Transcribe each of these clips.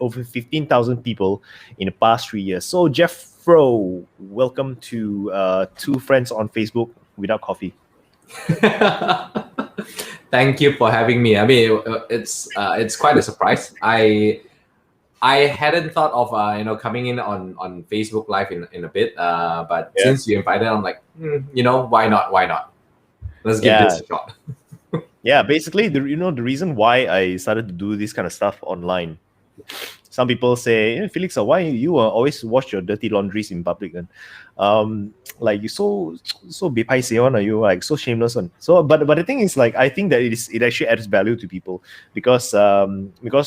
over 15,000 people in the past 3 years. So Jeffro, welcome to Two Friends on Facebook Without Coffee. Thank you for having me. I mean, it's quite a surprise. I hadn't thought of coming in on Facebook Live in a bit. But since you invited, I'm like, why not? Why not? Let's give this a shot. Yeah, basically, the reason why I started to do this kind of stuff online. Some people say, Felix, why you always wash your dirty laundries in public? Then, like you so bepaise one, or you like so shameless one. So, but the thing is, like, I think that it actually adds value to people because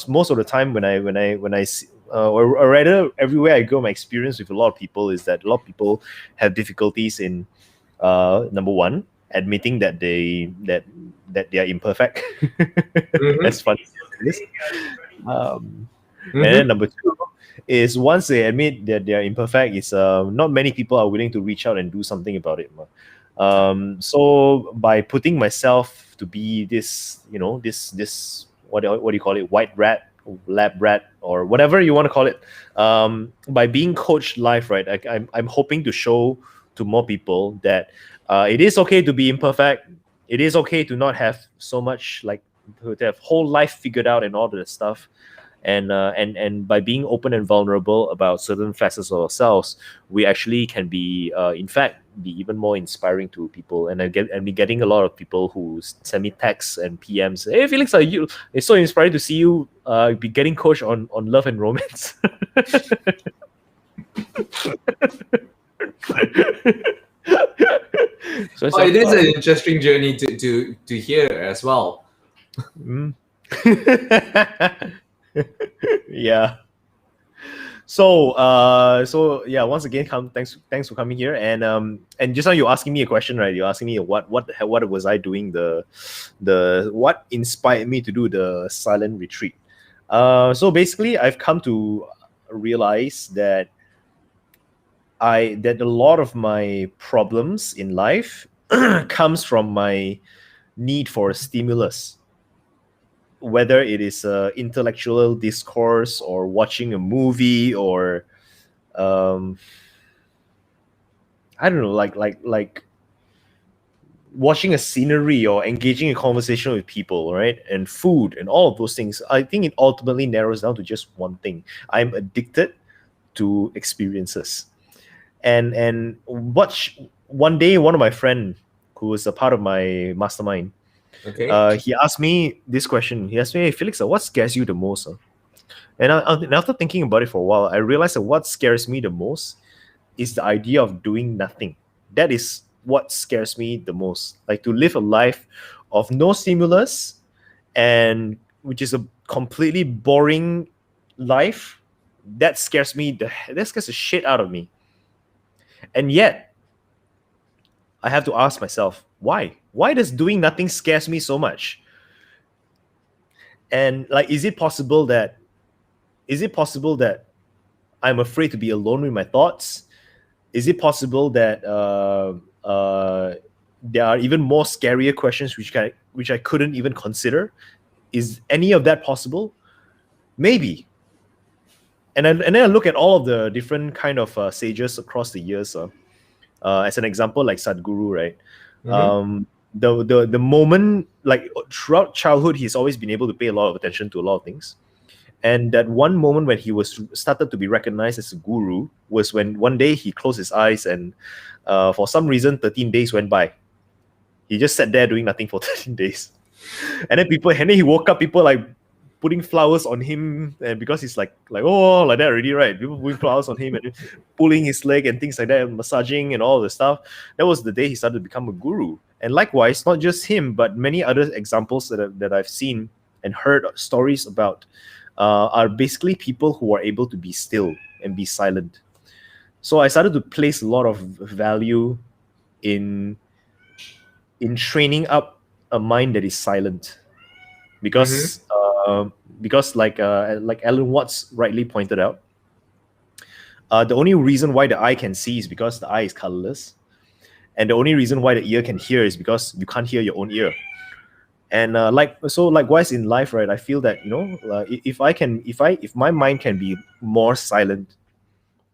most of the time when I see, or rather everywhere I go, my experience with a lot of people is that a lot of people have difficulties in number one, admitting that they are imperfect. As funny as it is. And then number two is once they admit that they are imperfect, is not many people are willing to reach out and do something about it. So by putting myself to be this, this what do you call it, white rat, lab rat, or whatever you want to call it, by being coached live, right? I'm hoping to show to more people that it is okay to be imperfect. It is okay to not have so much, like, to have whole life figured out and all that stuff. And by being open and vulnerable about certain facets of ourselves, we actually can be, in fact, be even more inspiring to people. And I'm getting a lot of people who send me texts and PMs. Hey, Felix, it's so inspiring to see you be getting coached on love and romance. So it is an interesting journey to hear as well. Yeah. So yeah, once again, thanks for coming here. And just now you're asking me a question, right? You're asking me what was I doing, the what inspired me to do the silent retreat. So basically I've come to realize that a lot of my problems in life comes from my need for a stimulus. Whether it is intellectual discourse or watching a movie or I don't know, like watching a scenery or engaging in conversation with people, right? And food and all of those things. I think it ultimately narrows down to just one thing. I'm addicted to experiences. And one day, one of my friend who was a part of my mastermind, he asked me this question. He asked me, "Hey, Felix, what scares you the most?" And after thinking about it for a while, I realized that what scares me the most is the idea of doing nothing. That is what scares me the most. Like, to live a life of no stimulus, and which is a completely boring life. That scares the shit out of me. And yet, I have to ask myself, why? Why does doing nothing scares me so much? And like, is it possible that I'm afraid to be alone with my thoughts? Is it possible that there are even more scarier questions which I couldn't even consider? Is any of that possible? Maybe. And then I look at all of the different kind of sages across the years. As an example, like Sadhguru, right? The moment, like, throughout childhood, he's always been able to pay a lot of attention to a lot of things. And that one moment when he was started to be recognized as a guru was when one day he closed his eyes and for some reason 13 days went by. He just sat there doing nothing for 13 days. And then he woke up, people like putting flowers on him, and because he's like oh, like that already, right? People putting flowers on him and pulling his leg and things like that, and massaging and all the stuff. That was the day he started to become a guru. And likewise, not just him, but many other examples that I've seen and heard stories about are basically people who are able to be still and be silent. So I started to place a lot of value in training up a mind that is silent, because like Alan Watts rightly pointed out, the only reason why the eye can see is because the eye is colorless, and the only reason why the ear can hear is because you can't hear your own ear. And likewise in life, right? I feel that if my mind can be more silent,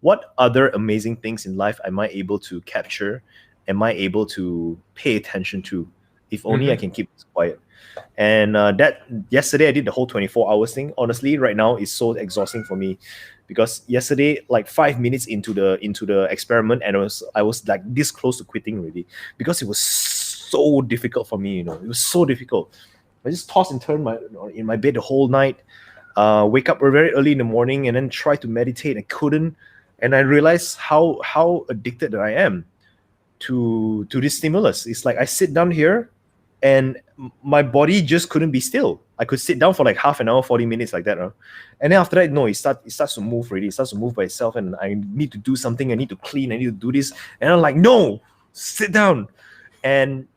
what other amazing things in life am I able to capture? Am I able to pay attention to? If only I Mm-hmm. can keep this quiet. And that yesterday I did the whole 24 hours thing. Honestly, right now is so exhausting for me, because yesterday, like 5 minutes into the experiment, and I was like this close to quitting already, because it was so difficult for me. It was so difficult. I just tossed and turned in my bed the whole night. Wake up very early in the morning and then try to meditate. I couldn't, and I realized how addicted that I am to this stimulus. It's like I sit down here, and my body just couldn't be still. I could sit down for like half an hour, 40 minutes like that, and then after that, no, it starts to move already. It starts to move by itself, and I need to do something. I need to clean. I need to do this, and I'm like, no, sit down, and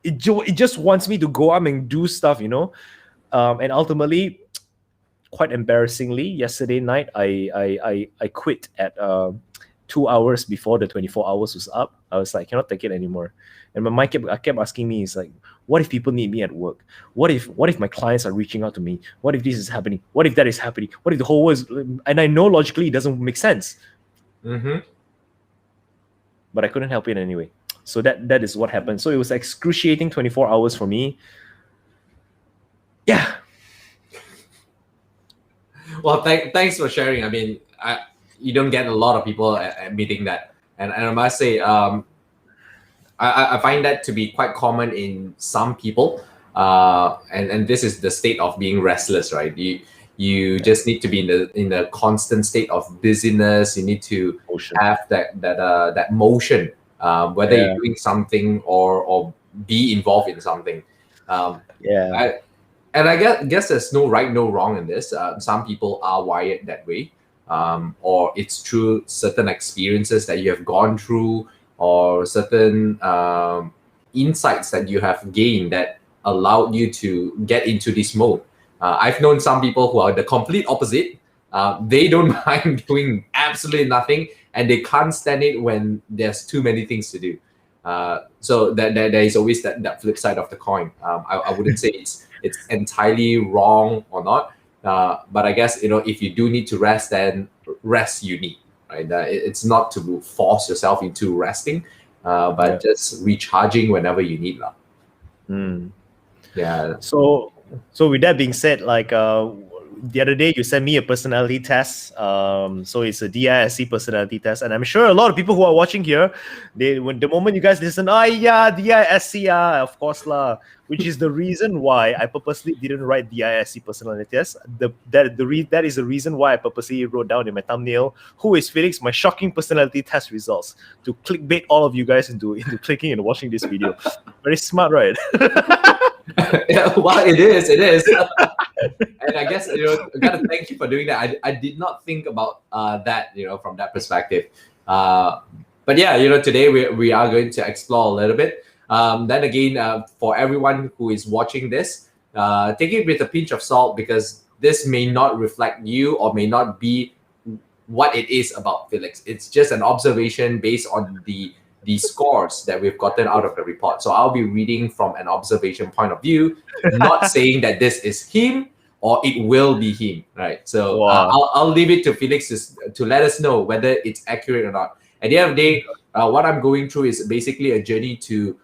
it just wants me to go up and do stuff, and ultimately, quite embarrassingly, yesterday night I quit at 2 hours before the 24 hours was up. I was like, I cannot take it anymore. And my mind kept asking me, it's like, what if people need me at work? What if my clients are reaching out to me? What if this is happening? What if that is happening? What if the whole world is... And I know logically it doesn't make sense. Mm-hmm. But I couldn't help it anyway. So that is what happened. So it was excruciating 24 hours for me. Yeah. Well, thanks for sharing. I mean, you don't get a lot of people admitting that, and I must say, I find that to be quite common in some people, and this is the state of being restless, right? You just need to be in a constant state of busyness. You need to Motion. have that motion, whether Yeah. you're doing something or be involved in something. Yeah. I guess there's no right, no wrong in this. Some people are wired that way, or it's through certain experiences that you have gone through, or certain insights that you have gained that allowed you to get into this mode. I've known some people who are the complete opposite. They don't mind doing absolutely nothing, and they can't stand it when there's too many things to do. So that there is always that flip side of the coin. I wouldn't say it's entirely wrong or not, but I guess if you do need to rest, then rest you need, right? It's not to force yourself into resting, but just recharging whenever you need, lah. Yeah. So with that being said, like the other day you sent me a personality test. So it's a DISC personality test, and I'm sure a lot of people who are watching here, when the moment you guys listen, yeah, DISC, of course lah. Which is the reason why I purposely didn't write DISC personality test. That is the reason why I purposely wrote down in my thumbnail, "Who is Felix? My shocking personality test results," to clickbait all of you guys into clicking and watching this video. Very smart, right? Yeah, well, it is. And I guess I gotta thank you for doing that. I did not think about that from that perspective. But yeah, today we are going to explore a little bit. Then again, for everyone who is watching this, take it with a pinch of salt, because this may not reflect you or may not be what it is about Felix. It's just an observation based on the scores that we've gotten out of the report. So I'll be reading from an observation point of view, not saying that this is him or it will be him, right? So Wow. I'll leave it to Felix to let us know whether it's accurate or not. At the end of the day, what I'm going through is basically a journey to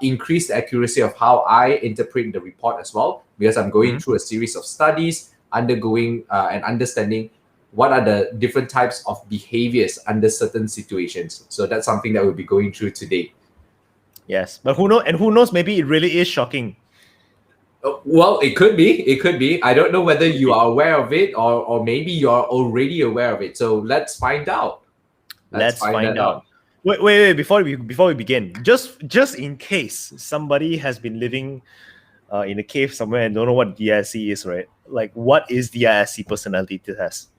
increase the accuracy of how I interpret the report as well, because I'm going through a series of studies, undergoing and understanding what are the different types of behaviors under certain situations. So that's something that we'll be going through today. Yes, but who knows? Maybe it really is shocking. Well, it could be. I don't know whether you are aware of it, or maybe you're already aware of it. So let's find out. Let's find out. Wait! Before we begin, just in case somebody has been living in a cave somewhere and don't know what DISC is, right? Like, what is DISC personality test?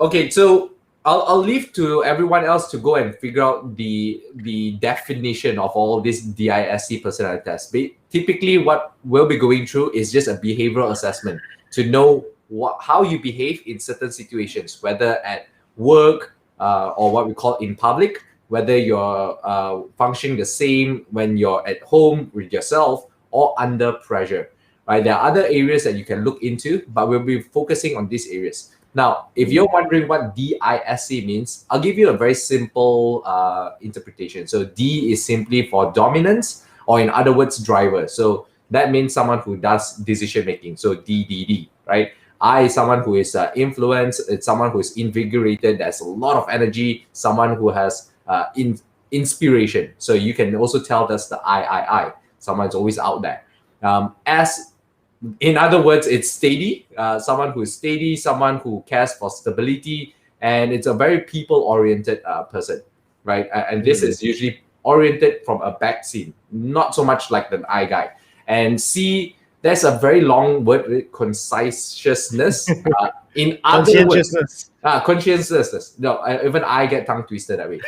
Okay, so I'll leave to everyone else to go and figure out the definition of all this DISC personality test. But typically, what we'll be going through is just a behavioral assessment to know how you behave in certain situations, whether at work or what we call in public, whether you're functioning the same when you're at home with yourself, or under pressure, right? There are other areas that you can look into, but we'll be focusing on these areas. Now, if you're wondering what DISC means, I'll give you a very simple interpretation. So D is simply for dominance, or in other words, driver. So that means someone who does decision making. So DDD, right? I is someone who is influenced. It's someone who is invigorated. There's a lot of energy. Someone who has inspiration. So you can also tell that's the I. Someone's always out there. S, in other words, it's steady. Someone who is steady, someone who cares for stability, and it's a very people-oriented person, right? And this is usually oriented from a back scene, not so much like the I guy. And C, there's a very long word with conscientiousness. In other words, conscientiousness. No, even I get tongue twisted that way.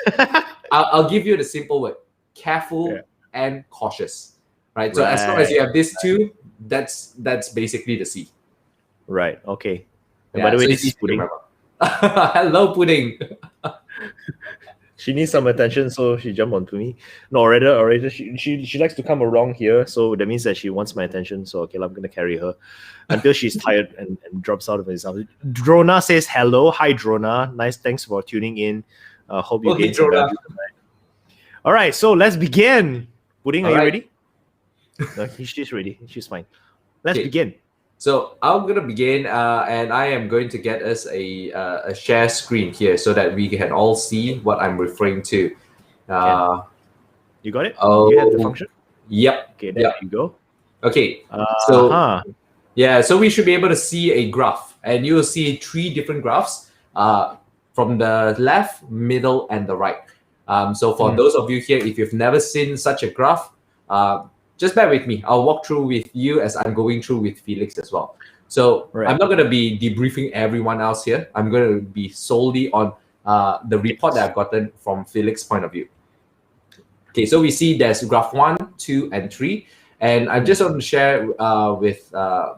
I'll give you the simple word: careful and cautious. Right. So as long as you have these two, that's basically the C. Right. Okay. And by the way, this is Pudding. Hello, Pudding. She needs some attention, so she jumped onto me. No, already she likes to come around here, so that means that she wants my attention. So okay, I'm gonna carry her until she's tired and drops out of herself. Drona says hello. Hi, Drona. Nice. Thanks for tuning in. Hope you gained some value tonight. All right, so let's begin. Pudding, are you ready? No, she's ready. She's fine. Let's begin. So I'm gonna begin, and I am going to get us a share screen here so that we can all see what I'm referring to. You got it? Oh, you have the function? Yep. Okay, there you go. Okay. So so we should be able to see a graph, and you will see 3 different graphs from the left, middle, and the right. So for those of you here, if you've never seen such a graph, just bear with me. I'll walk through with you as I'm going through with Felix as well. So I'm not going to be debriefing everyone else here. I'm going to be solely on the report that I've gotten from Felix's point of view. Okay, so we see there's graph 1, 2, and 3. And I just want to share with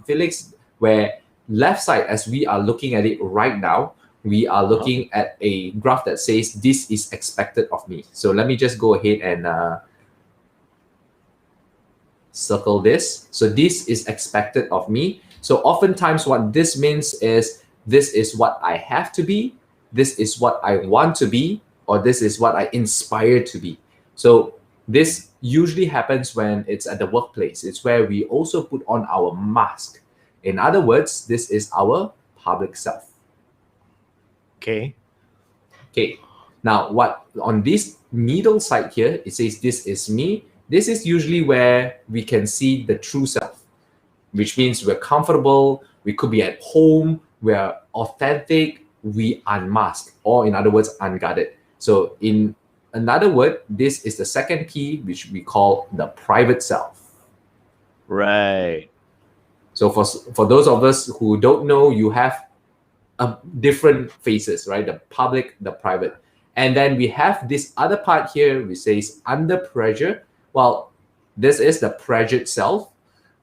Felix where left side, as we are looking at it right now, we are looking at a graph that says this is expected of me. So let me just go ahead and circle this. So this is expected of me. So oftentimes what this means is this is what I have to be, this is what I want to be, or this is what I inspire to be. So this usually happens when it's at the workplace. It's where we also put on our mask. In other words, this is our public self. Okay. Now, what on this middle side here, it says this is me. This is usually where we can see the true self, which means we're comfortable, we could be at home, we're authentic, we unmask, or in other words, unguarded. So in another word, this is the second key, which we call the private self. Right. So for those of us who don't know, you have different phases, right? The public, the private. And then we have this other part here, which says under pressure. Well, this is the pressured self.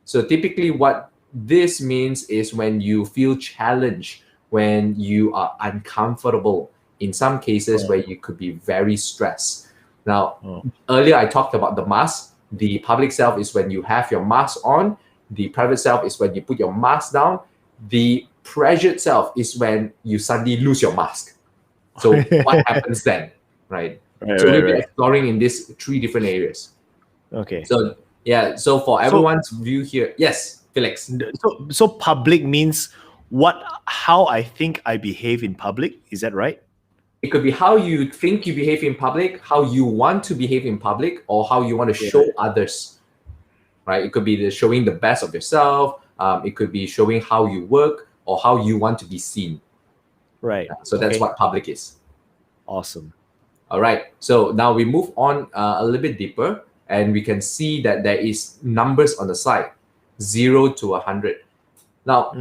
So typically what this means is when you feel challenged, when you are uncomfortable, in some cases where you could be very stressed. Now, earlier I talked about the mask. The public self is when you have your mask on. The private self is when you put your mask down. The pressured self is when you suddenly lose your mask. So what happens then, right? So we'll be exploring in these 3 different areas. Okay. So yeah, so for everyone's view here, yes, Felix. So public means how I think I behave in public. Is that right? It could be how you think you behave in public, how you want to behave in public, or how you want to show others. Right? It could be showing the best of yourself. It could be showing how you work or how you want to be seen. Right. So that's what public is. Awesome. All right. So now we move on a little bit deeper, and we can see that there is numbers on the side, 0 to 100. Now,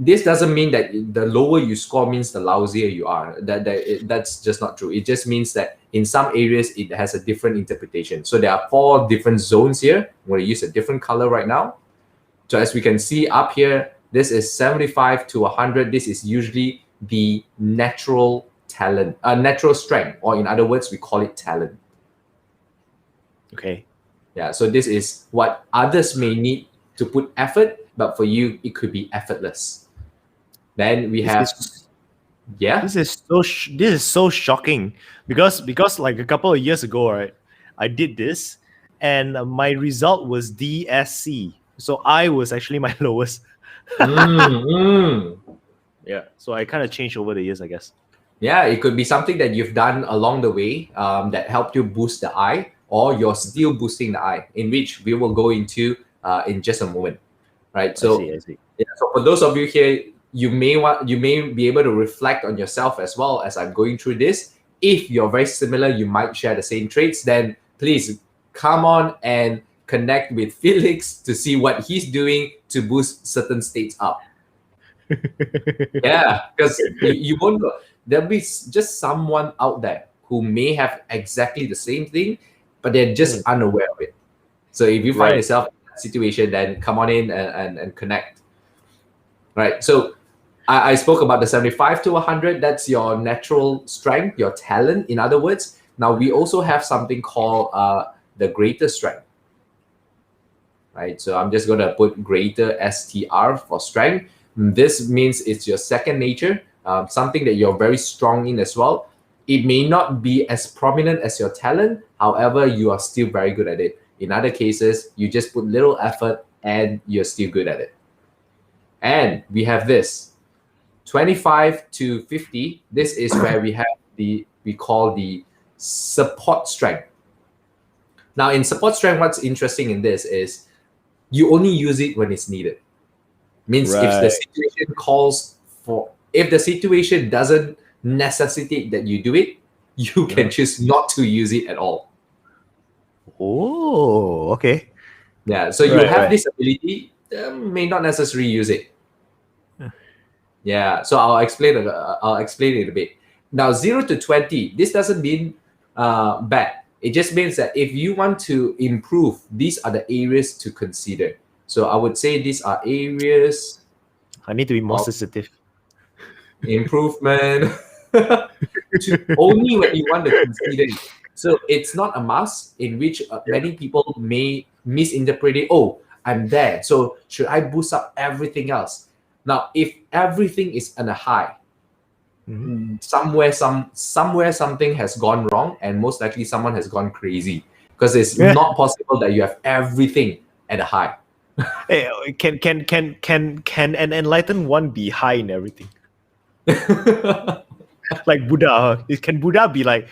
this doesn't mean that the lower you score means the lousier you are. That's just not true. It just means that in some areas, it has a different interpretation. So there are 4 different zones here. I'm going to use a different color right now. So as we can see up here, this is 75 to 100. This is usually the natural talent, natural strength, or in other words, we call it talent. Okay. Yeah, so this is what others may need to put effort, but for you, it could be effortless. Then we have, This is so shocking because like a couple of years ago, right, I did this and my result was DSC. So I was actually my lowest. Yeah. So I kind of changed over the years, I guess. Yeah, it could be something that you've done along the way that helped you boost the eye, or you're still boosting the eye, in which we will go into in just a moment, right? So, I see. yeah, so for those of you here, you may be able to reflect on yourself as well as I'm going through this. If you're very similar, you might share the same traits. Then please come on and connect with Felix to see what he's doing to boost certain states up. Yeah, because you won't know. There'll be just someone out there who may have exactly the same thing, but they're just unaware of it. So if you find yourself in that situation, then come on in and connect. Right. So I spoke about the 75 to 100. That's your natural strength, your talent, in other words. Now we also have something called the greater strength. Right. So I'm just going to put greater STR for strength. This means it's your second nature, something that you're very strong in as well. It may not be as prominent as your talent. However, you are still very good at it. In other cases, you just put little effort and you're still good at it. And we have this 25 to 50. This is where we have we call the support strength. Now in support strength, what's interesting in this is you only use it when it's needed. Means if the situation calls for, if the situation doesn't necessitate that you do it, you can choose not to use it at all. Oh, okay. Yeah, so you have this ability, may not necessarily use it. Yeah, so I'll explain it a bit. Now 0 to 20, this doesn't mean bad. It just means that if you want to improve, these are the areas to consider. So I would say these are areas. I need to be more sensitive. Improvement. Only when you want to consider it. So it's not a must, in which many people may misinterpret it. Oh, I'm there. So should I boost up everything else? Now, if everything is on a high, somewhere something has gone wrong, and most likely someone has gone crazy, because it's not possible that you have everything at a high. Hey, can an enlightened one be high in everything? Like Buddha, can Buddha be like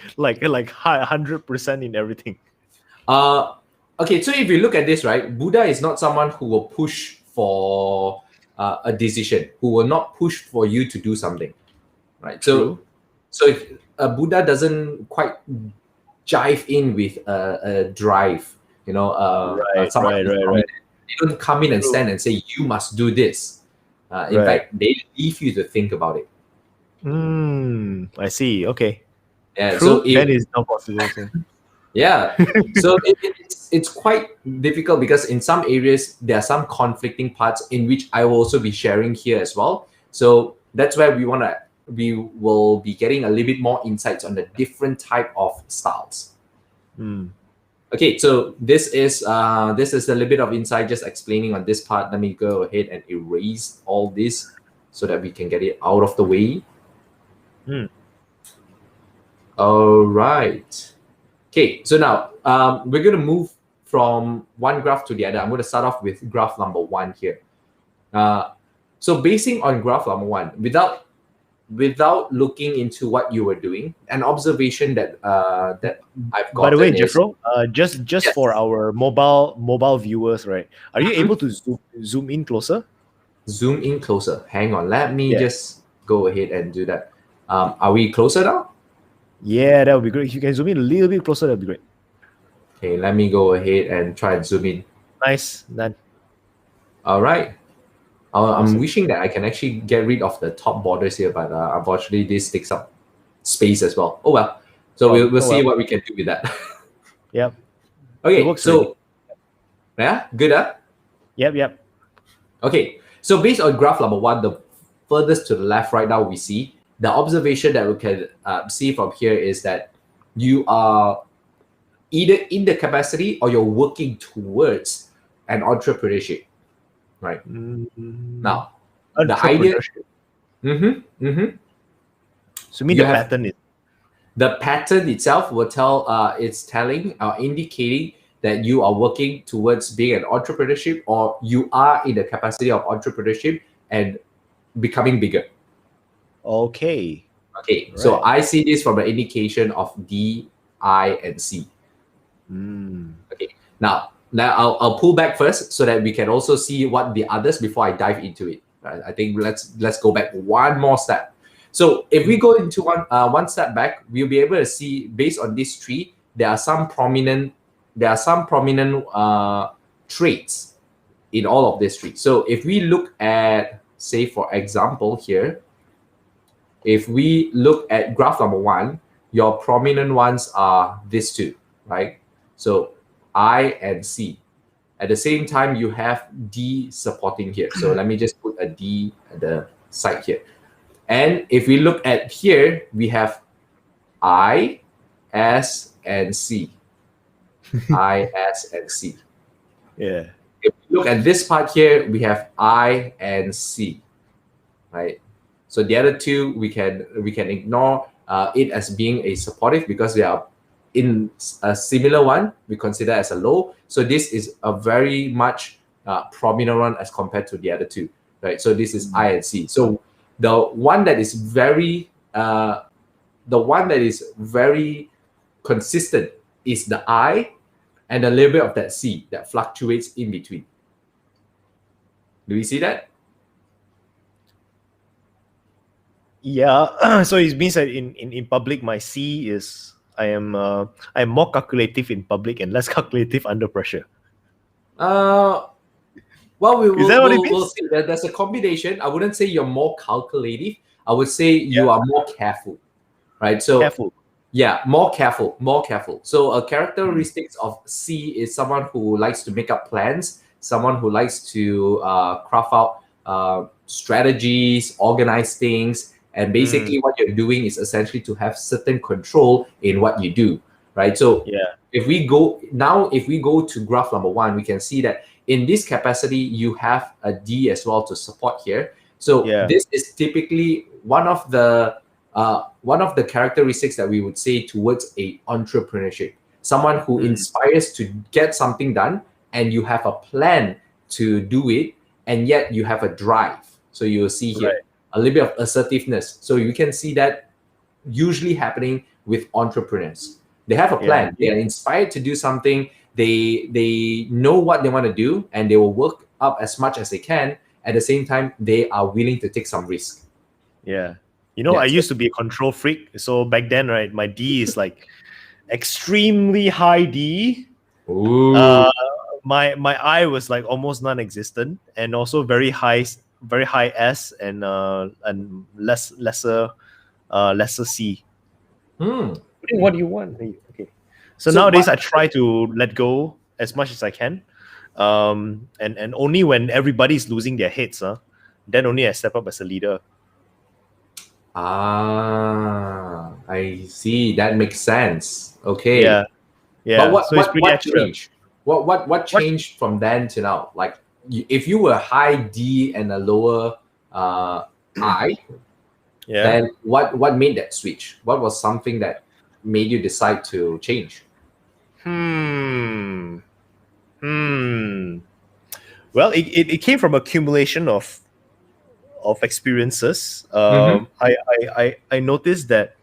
high 100% in everything? Okay, so if you look at this, right, Buddha is not someone who will push for a decision, who will not push for you to do something, right? So if a Buddha doesn't quite jive in with a drive, right. They don't come in and stand and say, you must do this. In fact, they leave you to think about it. I see. Okay. Yeah. True. So that is not possible. Yeah. So it's quite difficult, because in some areas, there are some conflicting parts in which I will also be sharing here as well. So that's where we will be getting a little bit more insights on the different type of styles. Okay, so this is a little bit of insight, just explaining on this part. Let me go ahead and erase all this so that we can get it out of the way. All right. Okay, so now we're going to move from one graph to the other. I'm going to start off with graph number 1 here. So basing on graph number 1, without looking into what you were doing, an observation that I've got. By the way, Jeffro, just for our mobile viewers, right? Are you able to zoom in closer? Zoom in closer. Hang on, let me just go ahead and do that. Are we closer now? Yeah, that would be great. If you can zoom in a little bit closer, that would be great. Okay, let me go ahead and try and zoom in. Nice, done. All right. I'm wishing that I can actually get rid of the top borders here, but unfortunately, this takes up space as well. Oh well. So we'll see what we can do with that. Yep. Okay. So yeah, good. Yep. Okay. So based on graph number 1, the furthest to the left right now, we see the observation that we can see from here is that you are either in the capacity or you're working towards an entrepreneurship, right? Now, the idea. Entrepreneurship. So you mean You the have pattern is the pattern itself will tell. It's telling or indicating that you are working towards being an entrepreneurship, or you are in the capacity of entrepreneurship and becoming bigger. okay. Okay, Right. so I see this from an indication of D, I, and C. Okay, now I'll pull back first so that we can also see what the others before I dive into it. Right? I think let's go back one more step. So if we go into one step back, we'll be able to see based on this tree there are some prominent traits in all of this tree. So if we look at, say for example here, if we look at graph number 1, your prominent ones are these two, right? So I and C. At the same time, you have D supporting here. So let me just put a D at the side here. And if we look at here, we have I, S, and C. I, S, and C. Yeah. If we look at this part here, we have I and C, right? So the other two we can ignore it as being a supportive because they are in a similar one we consider as a low. So this is a very much prominent one as compared to the other two, right? So this is I and C. So the one that is very consistent is the I, and a little bit of that C that fluctuates in between. Do we see that? Yeah. So it means that in public, my C is I am more calculative in public and less calculative under pressure. Well, Is that what it we'll means? see. There's a combination. I wouldn't say you're more calculative. I would say you are more careful, right? So Careful. yeah, more careful. So a characteristics of C is someone who likes to make up plans, someone who likes to craft out strategies, organize things, and basically what you're doing is essentially to have certain control in what you do, right? So Yeah. if we go to graph number 1, we can see that in this capacity you have a D as well to support here. So this is typically one of the characteristics that we would say towards a entrepreneurship. Someone who inspires to get something done, and you have a plan to do it, and yet you have a drive. So you will see here a little bit of assertiveness. So you can see that usually happening with entrepreneurs. They have a plan. They are inspired to do something. They know what they want to do, and they will work up as much as they can. At the same time, they are willing to take some risk. Yeah. I used to be a control freak. So back then, right, my D is like extremely high D. My I was like almost non-existent, and also very high S and lesser C. What do you want? Okay. So nowadays I try to let go as much as I can. And only when everybody's losing their heads, then only I step up as a leader. I see. That makes sense. Okay. Yeah. But what extra. changed? What changed from then to now? Like, if you were high D and a lower I, then what made that switch? What was something that made you decide to change? Well, it came from accumulation of experiences. I noticed that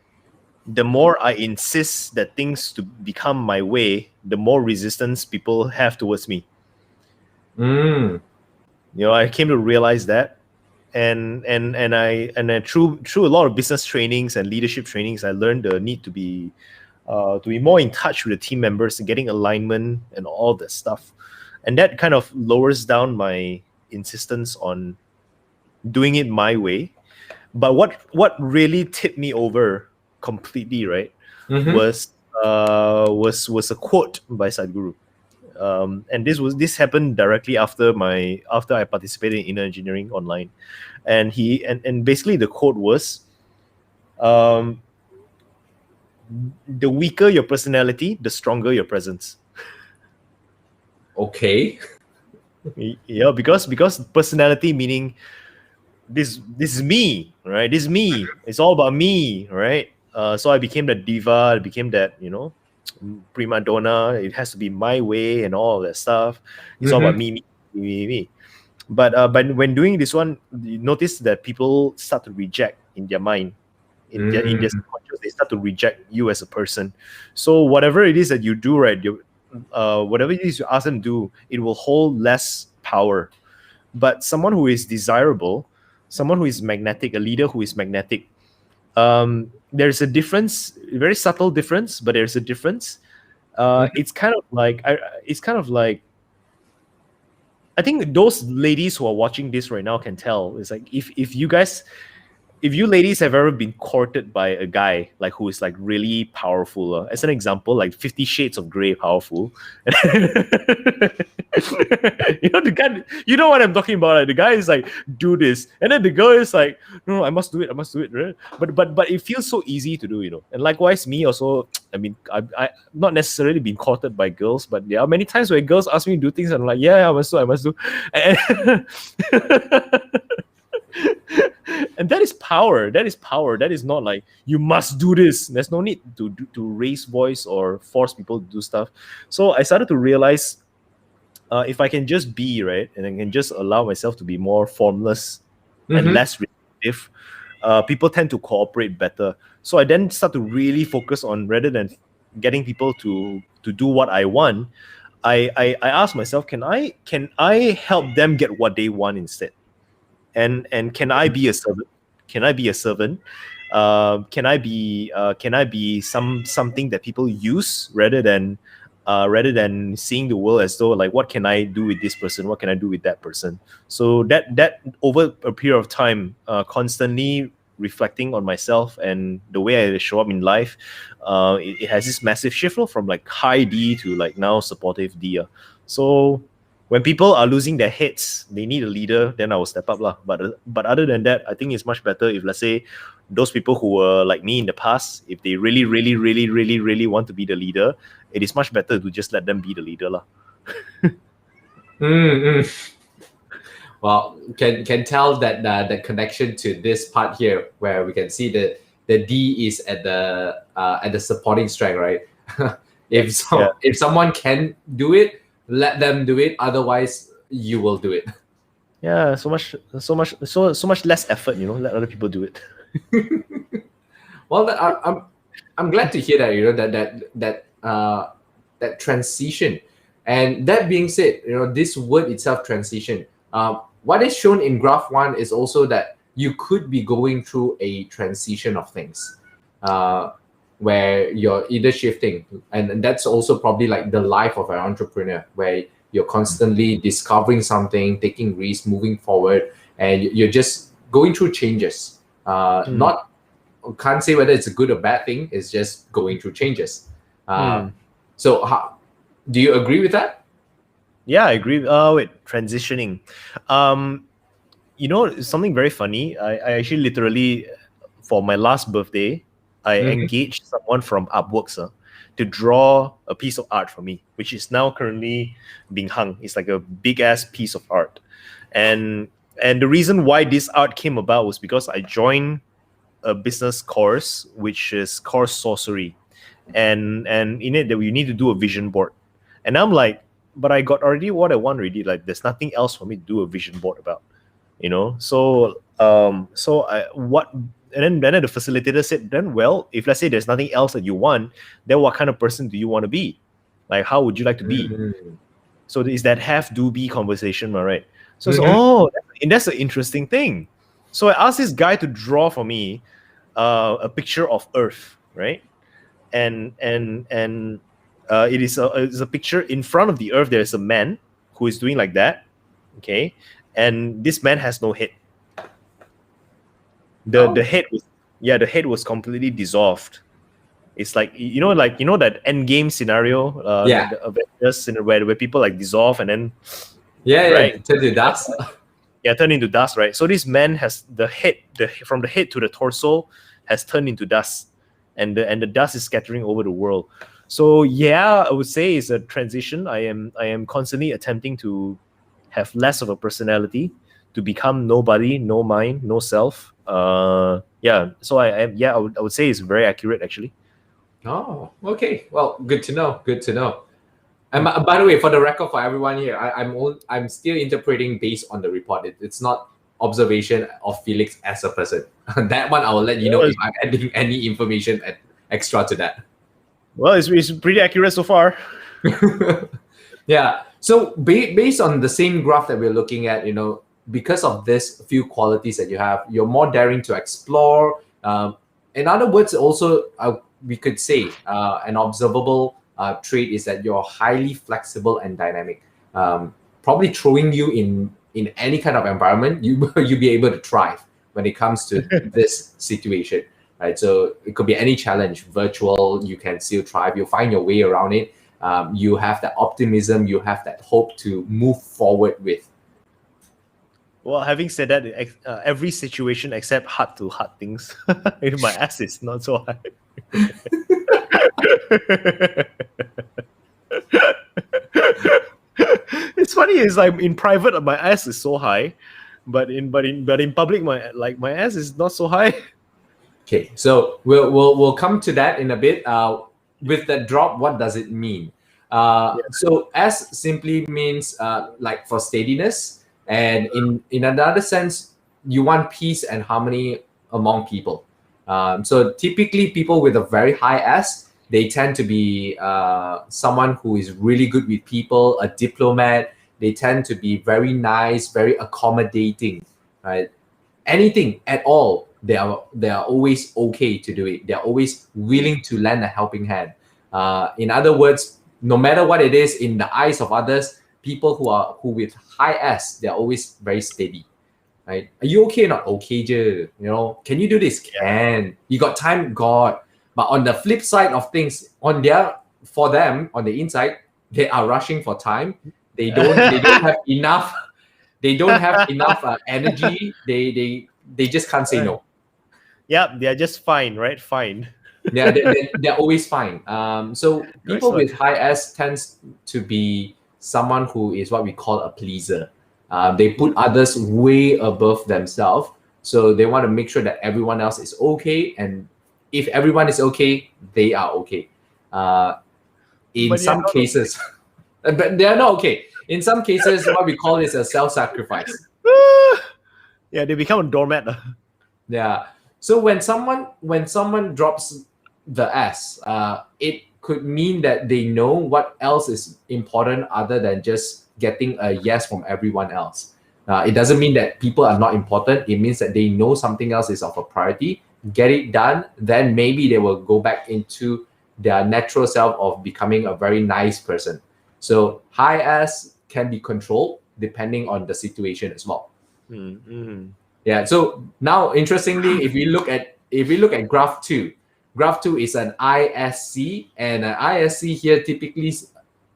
the more I insist that things to become my way, the more resistance people have towards me. I came to realize that, and I through a lot of business trainings and leadership trainings, I learned the need to be more in touch with the team members and getting alignment and all that stuff, and that kind of lowers down my insistence on doing it my way. But what really tipped me over completely, right, was a quote by Sadhguru. And this happened directly after I participated in inner engineering online, and basically the quote was, the weaker your personality, the stronger your presence. Okay. Yeah, because personality meaning this is me, right? This is me. It's all about me, right? So I became the diva. I became that, prima donna. It has to be my way and all of that stuff. It's all about me. But when doing this one, you notice that people start to reject in their mind, in their subconscious, they start to reject you as a person. So whatever it is that you do, right, whatever it is you ask them to do, it will hold less power. But someone who is desirable, someone who is magnetic, a leader who is magnetic, there's a difference, a very subtle difference, but there's a difference. It's kind of like I think those ladies who are watching this right now can tell. It's like if you ladies have ever been courted by a guy like who is like really powerful, as an example, like 50 Shades of Grey powerful, the guy, you know what I'm talking about. Like, the guy is like, do this, and then the girl is like, no, I must do it, right? But it feels so easy to do, And likewise, me also. I mean, I not necessarily been courted by girls, but there are many times where girls ask me to do things, and I'm like, yeah, I must do. And and that is power. That is not like you must do this. There's no need to raise voice or force people to do stuff. So I started to realize, if I can just be, right, and I can just allow myself to be more formless and less reactive, people tend to cooperate better. So I then start to really focus on, rather than getting people to do what I want, I ask myself, can I help them get what they want instead? And can I be a servant? Can I be a servant? Can I be something that people use, rather than seeing the world as though, like, what can I do with this person? What can I do with that person? So that over a period of time, constantly reflecting on myself and the way I show up in life, it has this massive shift from like high D to like now supportive D. So when people are losing their heads, they need a leader, then I will step up lah. But other than that, I think it's much better if, let's say, those people who were like me in the past, if they really, really, really, really, really want to be the leader, it is much better to just let them be the leader lah. Well, can tell that the connection to this part here, where we can see that the D is at the supporting strength, right? If someone can do it, let them do it. Otherwise, you will do it. Yeah, so much less effort. Let other people do it. Well, I'm glad to hear that. That transition. And that being said, this word itself, transition. What is shown in graph 1 is also that you could be going through a transition of things, where you're either shifting, and that's also probably like the life of an entrepreneur, where you're constantly discovering something, taking risks, moving forward, and you're just going through changes. Can't say whether it's a good or bad thing. It's just going through changes. So do you agree with that? Yeah, I agree. With transitioning, something very funny. I actually literally, for my last birthday, I engaged someone from Artworks to draw a piece of art for me, which is now currently being hung. It's like a big ass piece of art, and the reason why this art came about was because I joined a business course, which is course sorcery, and in it that we need to do a vision board, and I'm like, but I got already what I want already. Like, there's nothing else for me to do a vision board about, So and then the facilitator said, then, well, if let's say there's nothing else that you want, then what kind of person do you want to be? Like, how would you like to be? So is that have do be conversation, right? So and that's an interesting thing. So I asked this guy to draw for me a picture of Earth, right? And it's a picture in front of the Earth. There's a man who is doing like that, okay, and this man has no head. The head was completely dissolved. It's like that end game scenario, the Avengers where people like dissolve and then turn to dust. Turn into dust, right? So this man has the head, from the head to the torso has turned into dust, and the dust is scattering over the world. So yeah, I would say it's a transition. I am constantly attempting to have less of a personality, to become nobody, no mind, no self. Yeah. So I would say it's very accurate actually. Oh, okay. Well, good to know. Good to know. And by the way, for the record, for everyone here, I'm still interpreting based on the report. It's not observation of Felix as a person. That one I will let you know if I'm adding any information extra to that. Well, it's pretty accurate so far. Yeah. So based on the same graph that we're looking at, because of this few qualities that you have, you're more daring to explore. In other words, also we could say an observable trait is that you're highly flexible and dynamic. Probably throwing you in any kind of environment, you'll be able to thrive when it comes to this situation. Right, so it could be any challenge, virtual, you can still thrive. You'll find your way around it. You have that optimism, you have that hope to move forward with. Well, having said that, every situation except heart-to-heart things, my ass is not so high. It's funny. It's like in private, my ass is so high, but in public, my ass is not so high. Okay, so we'll come to that in a bit. With the drop, what does it mean? So S simply means like for steadiness, and in another sense, you want peace and harmony among people. So typically, people with a very high S, they tend to be someone who is really good with people, a diplomat. They tend to be very nice, very accommodating, right? Anything at all, they are always okay to do it. They're always willing to lend a helping hand. In other words, no matter what it is in the eyes of others, people who with high S, they're always very steady. Right? Are you okay? Not okay, je. Can you do this? Can. You got time? God. But on the flip side of things, for them on the inside, they are rushing for time. They don't have enough. They don't have enough energy. They just can't say no. Yeah, they're just fine, right? Fine. Yeah, they're always fine. So people with high S tends to be someone who is what we call a pleaser. They put others way above themselves. So they want to make sure that everyone else is okay. And if everyone is okay, they are okay. In some cases, but they are not okay. In some cases, what we call is a self-sacrifice. Yeah, they become a doormat. Yeah. So when someone drops the S, it could mean that they know what else is important other than just getting a yes from everyone else. It doesn't mean that people are not important. It means that they know something else is of a priority. Get it done, then maybe they will go back into their natural self of becoming a very nice person. So high S can be controlled depending on the situation as well. Mm-hmm. Yeah. So now, interestingly, if we look at graph 2, graph 2 is an ISC, and an ISC here typically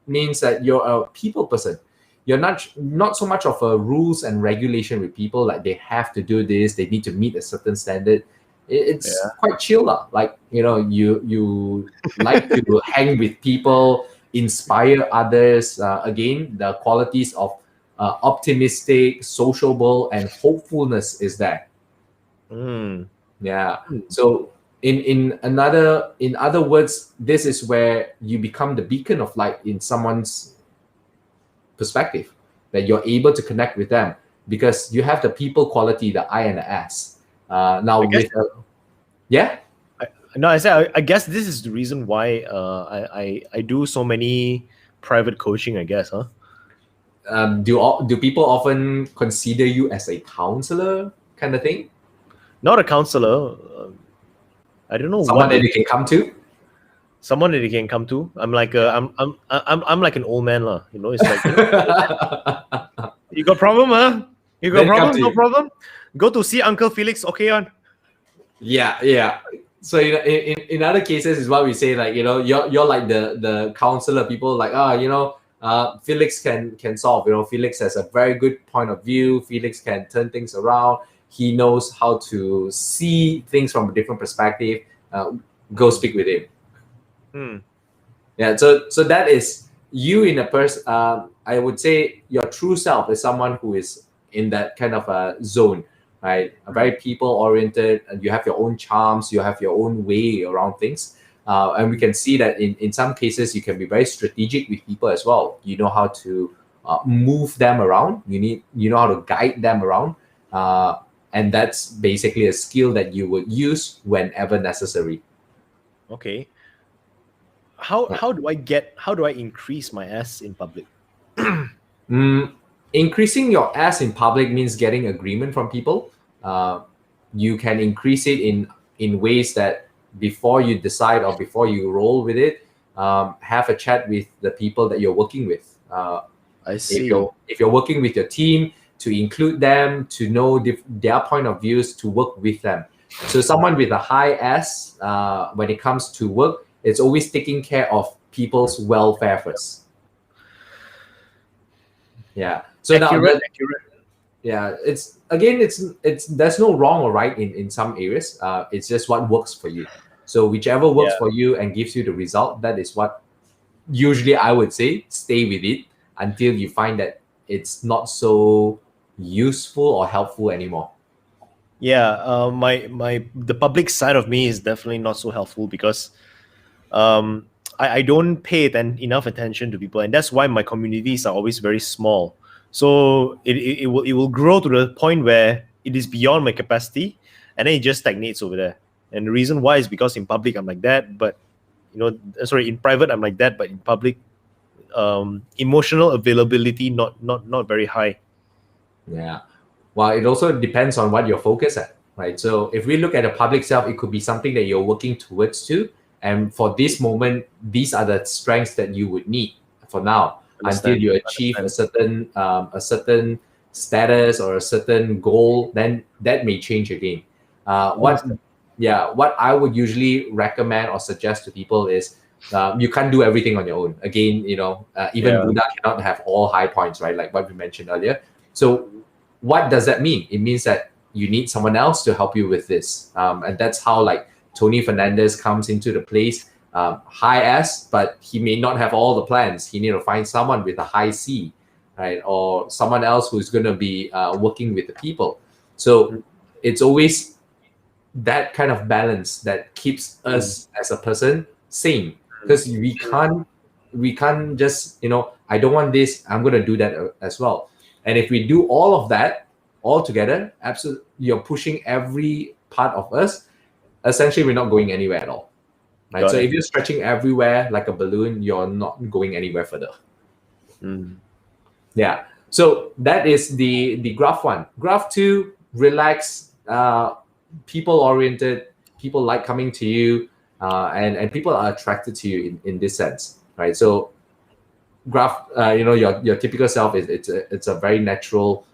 means that you're a people person. You're not so much of a rules and regulation with people, like they have to do this, they need to meet a certain standard. It's quite chill, like you like to hang with people, inspire others. Again, the qualities of optimistic, sociable, and hopefulness is there. Yeah. So in other words, this is where you become the beacon of light in someone's perspective, that you're able to connect with them because you have the people quality, the I and the S. Now I guess this is the reason why I do so many private coaching, I guess, huh? Do people often consider you as a counselor kind of thing? Not a counselor. I don't know. Someone that they can come to. Someone that they can come to. I'm like I'm like an old man, lah. It's like you got problem, huh? You got problem? No problem. Go to see Uncle Felix. Okay, on. Yeah. So in other cases is what we say, like you're like the counselor. People like Felix can solve. Felix has a very good point of view. Felix can turn things around. He knows how to see things from a different perspective. go speak with him. Hmm. Yeah, so that is you in a person. I would say your true self is someone who is in that kind of a zone, right? Very people oriented, and you have your own charms, you have your own way around things. And we can see that in some cases you can be very strategic with people as well. You know how to move them around. You know how to guide them around, and that's basically a skill that you would use whenever necessary. Okay. How do I increase my ass in public? Increasing your ass in public means getting agreement from people. You can increase it in ways that before you decide or before you roll with it, have a chat with the people that you're working with. I If see. you're working with your team, to include them, to know their point of views, to work with them. So someone with a high S, when it comes to work, it's always taking care of people's welfare first. Yeah. So Accurate. yeah, it's there's no wrong or right in some areas. It's just what works for you. So whichever works for you and gives you the result, that is what usually I would say stay with it until you find that it's not so useful or helpful anymore. Yeah, the public side of me is definitely not so helpful because I don't pay enough attention to people, and that's why my communities are always very small. So it will grow to the point where it is beyond my capacity, and then it just stagnates over there. And the reason why is because in public I'm like that, but in private I'm like that, but in public, emotional availability not very high. Yeah. Well, it also depends on what you're focused at, right? So if we look at the public self, it could be something that you're working towards to. And for this moment, these are the strengths that you would need for now until you achieve a certain status or a certain goal. Then that may change again. What I would usually recommend or suggest to people is you can't do everything on your own. Again, even Buddha cannot have all high points, right? Like what we mentioned earlier. So what does that mean? It means that you need someone else to help you with this. And that's how like Tony Fernandez comes into the place, high S, but he may not have all the plans. He need to find someone with a high C, right? Or someone else who's going to be working with the people. So it's always that kind of balance that keeps us as a person sane, because we can't just, I don't want this, I'm going to do that as well. And if we do all of that all together, absolutely, you're pushing every part of us. Essentially, we're not going anywhere at all. Right. Got so it. if you're stretching everywhere like a balloon, you're not going anywhere further. Yeah. So that is the graph one. Graph two, relax, people oriented, people like coming to you, and people are attracted to you in this sense. Right. So graph, your typical self is it's a very natural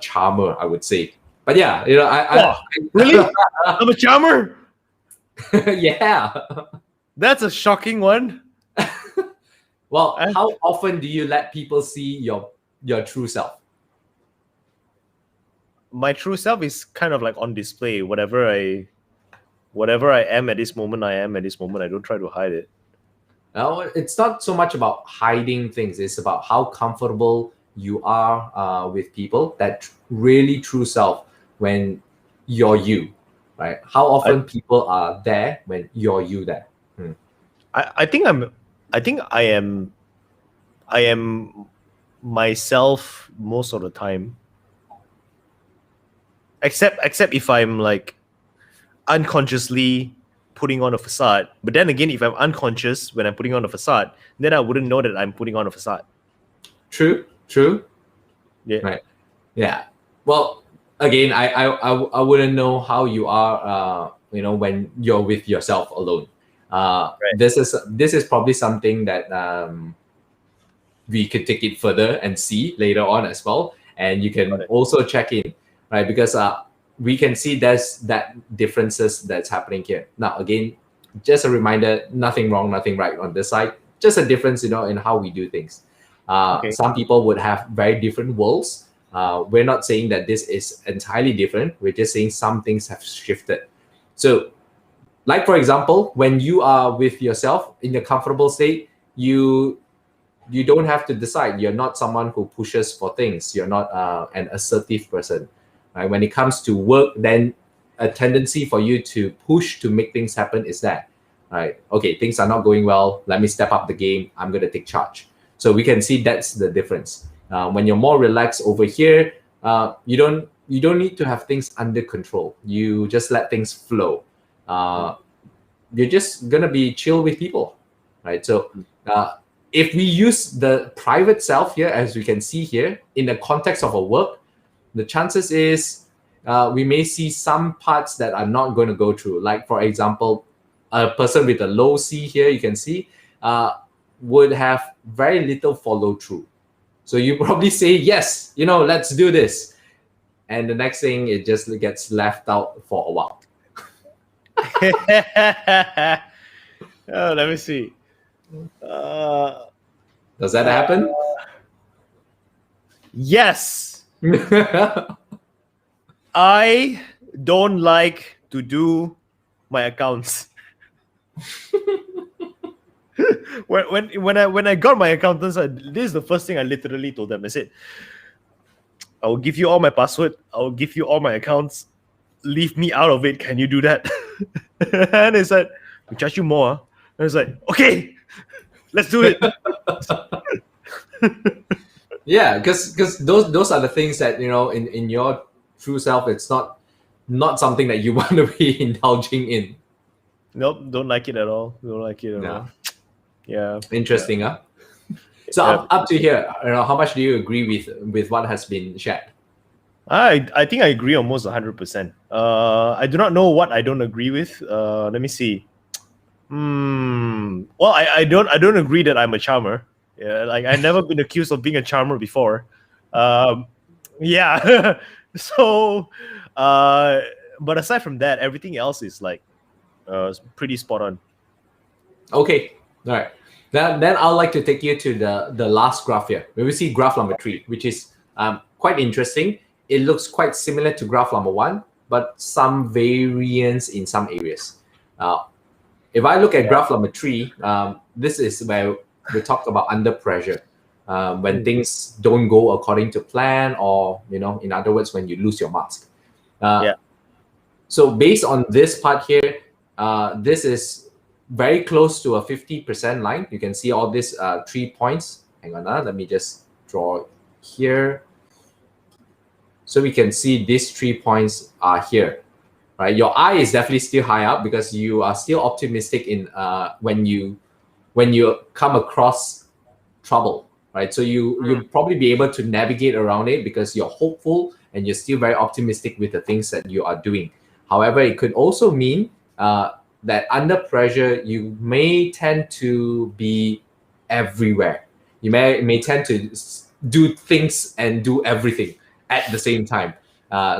charmer, I would say. But yeah, really? I'm a charmer? Yeah. That's a shocking one. Well, how often do you let people see your true self? My true self is kind of like on display. Whatever I am at this moment, I am at this moment. I don't try to hide it. No, it's not so much about hiding things. It's about how comfortable you are with people. That really true self when you're you, right? How often people are there when you're you there? I think I am myself most of the time. Except if I'm like unconsciously putting on a facade. But then again, if I'm unconscious when I'm putting on a facade, then I wouldn't know that I'm putting on a facade. True. Yeah. Right. Yeah. Well, again, I wouldn't know how you are, when you're with yourself alone. Right. This is probably something that we could take it further and see later on as well. And you can also check in, right? Because we can see there's that differences that's happening here. Now, again, just a reminder, nothing wrong, nothing right on this side. Just a difference, in how we do things. Some people would have very different worlds. We're not saying that this is entirely different. We're just saying some things have shifted. So like for example, when you are with yourself in a comfortable state, you don't have to decide. You're not someone who pushes for things. You're not an assertive person. Right? When it comes to work, then a tendency for you to push to make things happen is that, right? Okay, things are not going well. Let me step up the game. I'm going to take charge. So we can see that's the difference. When you're more relaxed over here, you don't need to have things under control. You just let things flow. You're just gonna be chill with people, right? So if we use the private self here, as we can see here, in the context of a work, the chances is we may see some parts that are not going to go through. Like for example, a person with a low C here, you can see, would have very little follow through. So you probably say, yes, let's do this. And the next thing, it just gets left out for a while. Oh, let me see. Does that happen? Yes. I don't like to do my accounts. when I got my accountants, this is the first thing I literally told them. I said, I will give you all my password. I will give you all my accounts. Leave me out of it. Can you do that? And they said, we charge you more. And I was like, okay, let's do it. Yeah, because those are the things that, in your true self, it's not something that you want to be indulging in. Nope, don't like it at all. Don't like it at all. Yeah. Interesting, huh? So up to here, how much do you agree with what has been shared? I think I agree almost 100%. I do not know what I don't agree with. Let me see. Well, I don't agree that I'm a charmer. Yeah, like I've never been accused of being a charmer before. Yeah. So, but aside from that, everything else is like pretty spot on. Okay. All right. Then I'd like to take you to the last graph here. We see graph number 3, which is quite interesting. It looks quite similar to graph number 1, but some variance in some areas. If I look at graph number 3, this is where we talked about under pressure. When things don't go according to plan, or in other words, when you lose your mask. So based on this part here, this is very close to a 50% line. You can see all these 3 points. Hang on, let me just draw here. So we can see these 3 points are here, right? Your eye is definitely still high up because you are still optimistic in when you come across trouble, right? So you'll probably be able to navigate around it because you're hopeful and you're still very optimistic with the things that you are doing. However, it could also mean that under pressure, you may tend to be everywhere. You may tend to do things and do everything at the same time.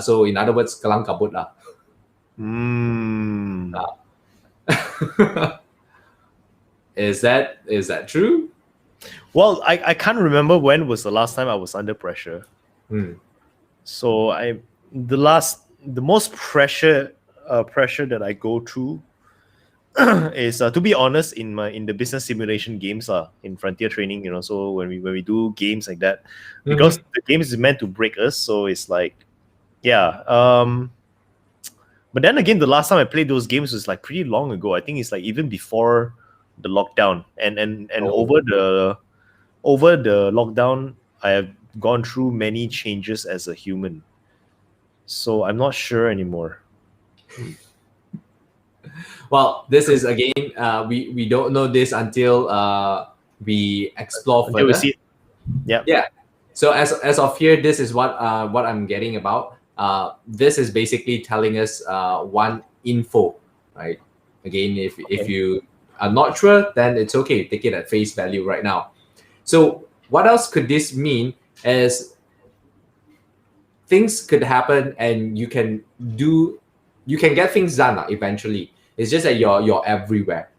So in other words, kalang kabut lah. Is that true? Well, I can't remember when was the last time I was under pressure. So the most pressure that I go through is to be honest in the business simulation games in Frontier Training, so when we do games like that, because the game is meant to break us, so it's like but then again, the last time I played those games was like pretty long ago. I think it's like even before the lockdown, and over the lockdown I have gone through many changes as a human, so I'm not sure anymore. Well, this is again, we don't know this until we explore further. We see it. Yeah. So as of here, this is what I'm getting about. This is basically telling us one info, right? Again, if you are not sure, then it's okay. Take it at face value right now. So what else could this mean? As things could happen, and you can get things done eventually. It's just that you're everywhere.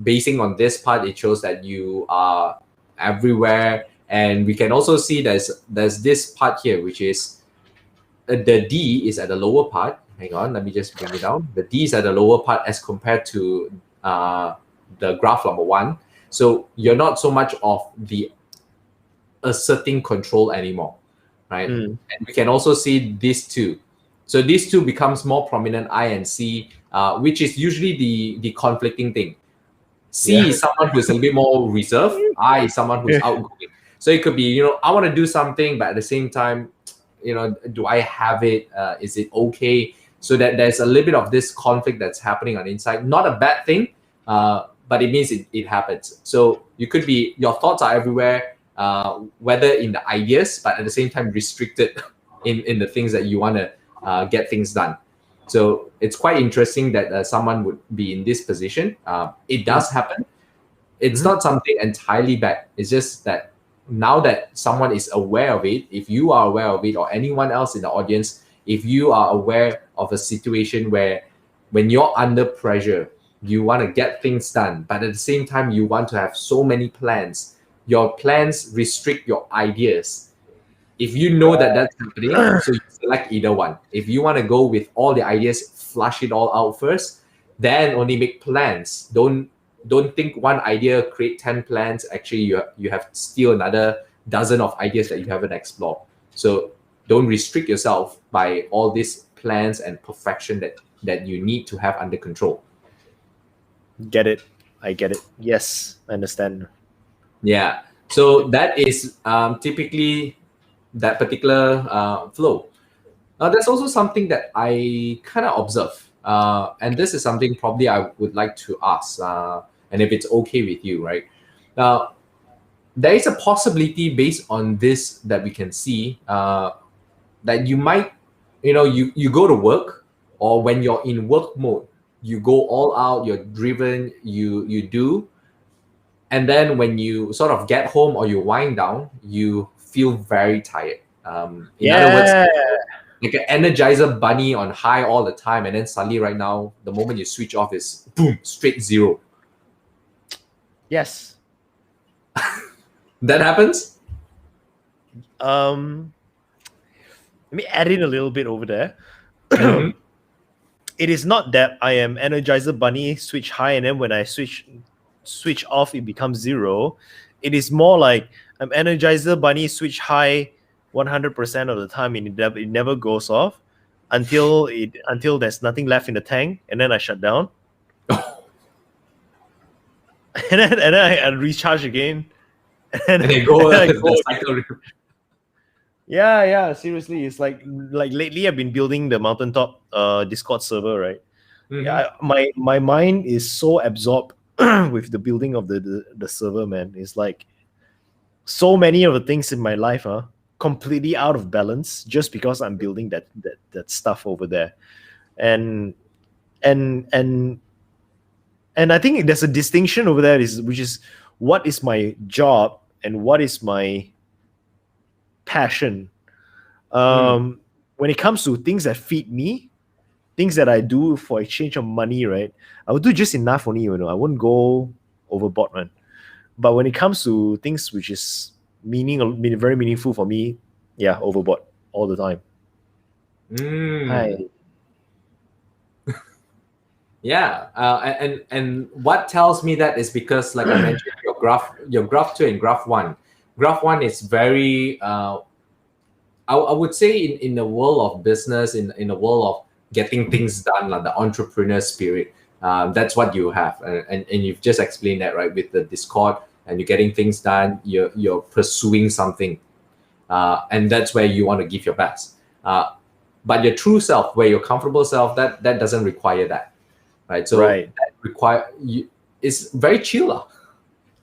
Basing on this part, it shows that you are everywhere, and we can also see there's this part here, which is the D is at the lower part, hang on, let me just bring it down. The D's at the lower part as compared to the graph number 1. So you're not so much of the asserting control anymore, right? And we can also see these two. So these two becomes more prominent, I and C, which is usually the conflicting thing. C is someone who's a little bit more reserved. I is someone who's outgoing. So it could be, I want to do something, but at the same time, do I have it? Is it okay? So that there's a little bit of this conflict that's happening on the inside. Not a bad thing, but it means it happens. So you could be, your thoughts are everywhere, whether in the ideas, but at the same time restricted in the things that you want to get things done. So it's quite interesting that someone would be in this position. It does happen. It's not something entirely bad. It's just that now that someone is aware of it, if you are aware of it, or anyone else in the audience, if you are aware of a situation where when you're under pressure, you want to get things done, but at the same time, you want to have so many plans. Your plans restrict your ideas. If you know that that's happening, so you select either one. If you want to go with all the ideas, flush it all out first, then only make plans. Don't think one idea, create 10 plans. Actually, you have still another dozen of ideas that you haven't explored. So don't restrict yourself by all these plans and perfection that you need to have under control. Get it. I get it. Yes, I understand. Yeah. So that is typically that particular flow. Now, there's also something that I kind of observe. And this is something probably I would like to ask. And if it's okay with you, right? Now, there is a possibility based on this that we can see that you might, you go to work, or when you're in work mode, you go all out, you're driven, you do. And then when you sort of get home or you wind down, you feel very tired. In other words, like an Energizer bunny on high all the time, and then suddenly right now, the moment you switch off is boom, straight zero. Yes. That happens? Let me add in a little bit over there. It is not that I am Energizer bunny, switch high, and then when I switch off, it becomes zero. It is more like I'm Energizer bunny, switch high 100% of the time, and it never goes off until there's nothing left in the tank, and then I shut down. and then I recharge again. And they go the cycle. Yeah, seriously. It's like lately I've been building the mountaintop Discord server, right? Yeah, my mind is so absorbed with the building of the server, man. It's like so many of the things in my life are completely out of balance just because I'm building that stuff over there. And I think there's a distinction over there, which is what is my job and what is my passion. When it comes to things that feed me, things that I do for exchange of money, right? I would do just enough only, I wouldn't go overboard, man. But when it comes to things which is very meaningful for me, yeah, overboard all the time. Hi. Yeah, and what tells me that is because, like I mentioned, your graph 2 and graph 1. Graph 1 is very, I would say in the world of business, in the world of getting things done, like the entrepreneur spirit, that's what you have, and you've just explained that, right, with the Discord, and you're getting things done, you're pursuing something, and that's where you want to give your best. But your true self, where your comfortable self, that doesn't require that. Right, so that it's very chill.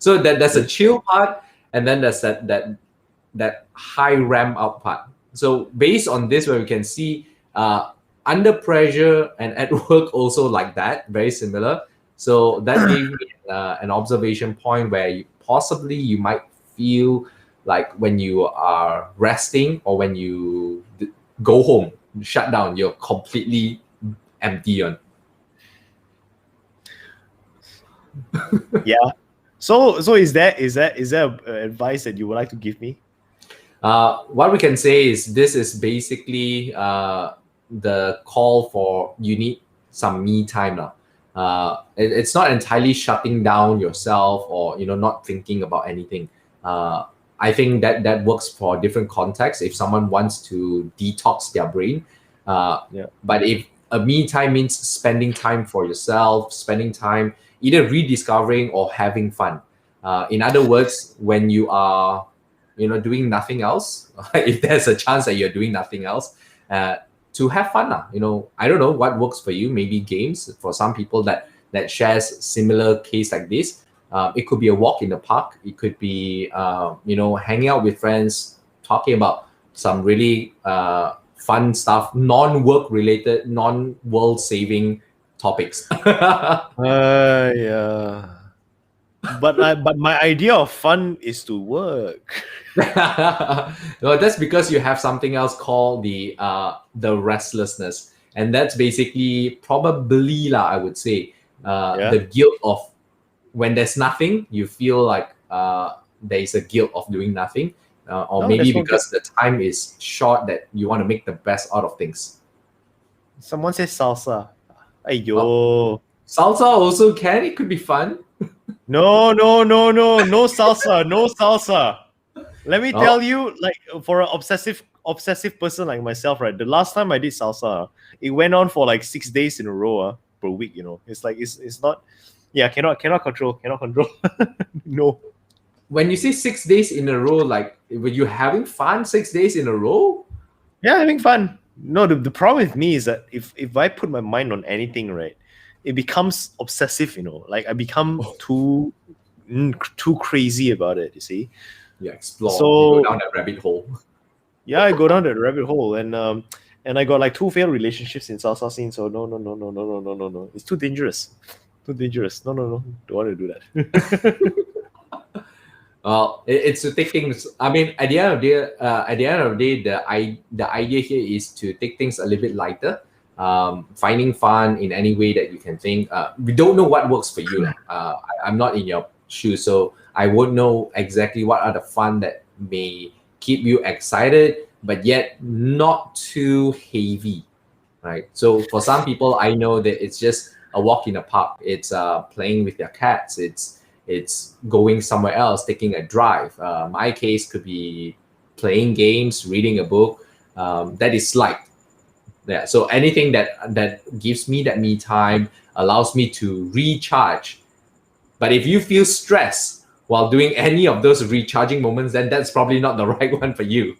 So there's a chill part, and then there's that high ramp up part. So based on this, where we can see under pressure and at work also like that, very similar. So that gave me an observation point where you might feel like when you are resting or when you go home, shut down, you're completely empty on. Yeah. So is there advice that you would like to give me? What we can say is this is basically the call for you need some me time now. It's not entirely shutting down yourself or not thinking about anything. I think that works for different contexts. If someone wants to detox their brain, but if a me time means spending time for yourself, spending time either rediscovering or having fun. In other words, when you are doing nothing else, if there's a chance that you're doing nothing else, to have fun. I don't know what works for you. Maybe games for some people that shares similar case like this. It could be a walk in the park. It could be hanging out with friends, talking about some really fun stuff, non-work related, non-world saving topics. Yeah. But my idea of fun is to work. No, that's because you have something else called the restlessness, and that's basically probably I would say the guilt of when there's nothing. You feel like there is a guilt of doing nothing, or maybe because the time is short that you want to make the best out of things. Someone says salsa. Ayyo. Salsa also can. It could be fun. No salsa, no salsa. Let me tell you, like for an obsessive person like myself, right? The last time I did salsa, it went on for like 6 days in a row per week. It's like it's not. Yeah, cannot control. No. When you say 6 days in a row, like were you having fun 6 days in a row? Yeah, having fun. No, the problem with me is that if I put my mind on anything, right, it becomes obsessive. Like I become too crazy about it. You see. Yeah, explore. So you go down that rabbit hole. Yeah, I go down that rabbit hole, and I got like 2 failed relationships in salsa scene. So no. It's too dangerous. No. Don't want to do that. Well, it's to take things. I mean, at the end of the day, the idea here is to take things a little bit lighter, finding fun in any way that you can think. We don't know what works for you. I'm not in your shoes, so I won't know exactly what are the fun that may keep you excited, but yet not too heavy, right? So for some people, I know that it's just a walk in the park. It's playing with their cats. It's going somewhere else, taking a drive. My case could be playing games, reading a book. That is light. Yeah. So anything that gives me that me time, allows me to recharge. But if you feel stressed while doing any of those recharging moments, then that's probably not the right one for you.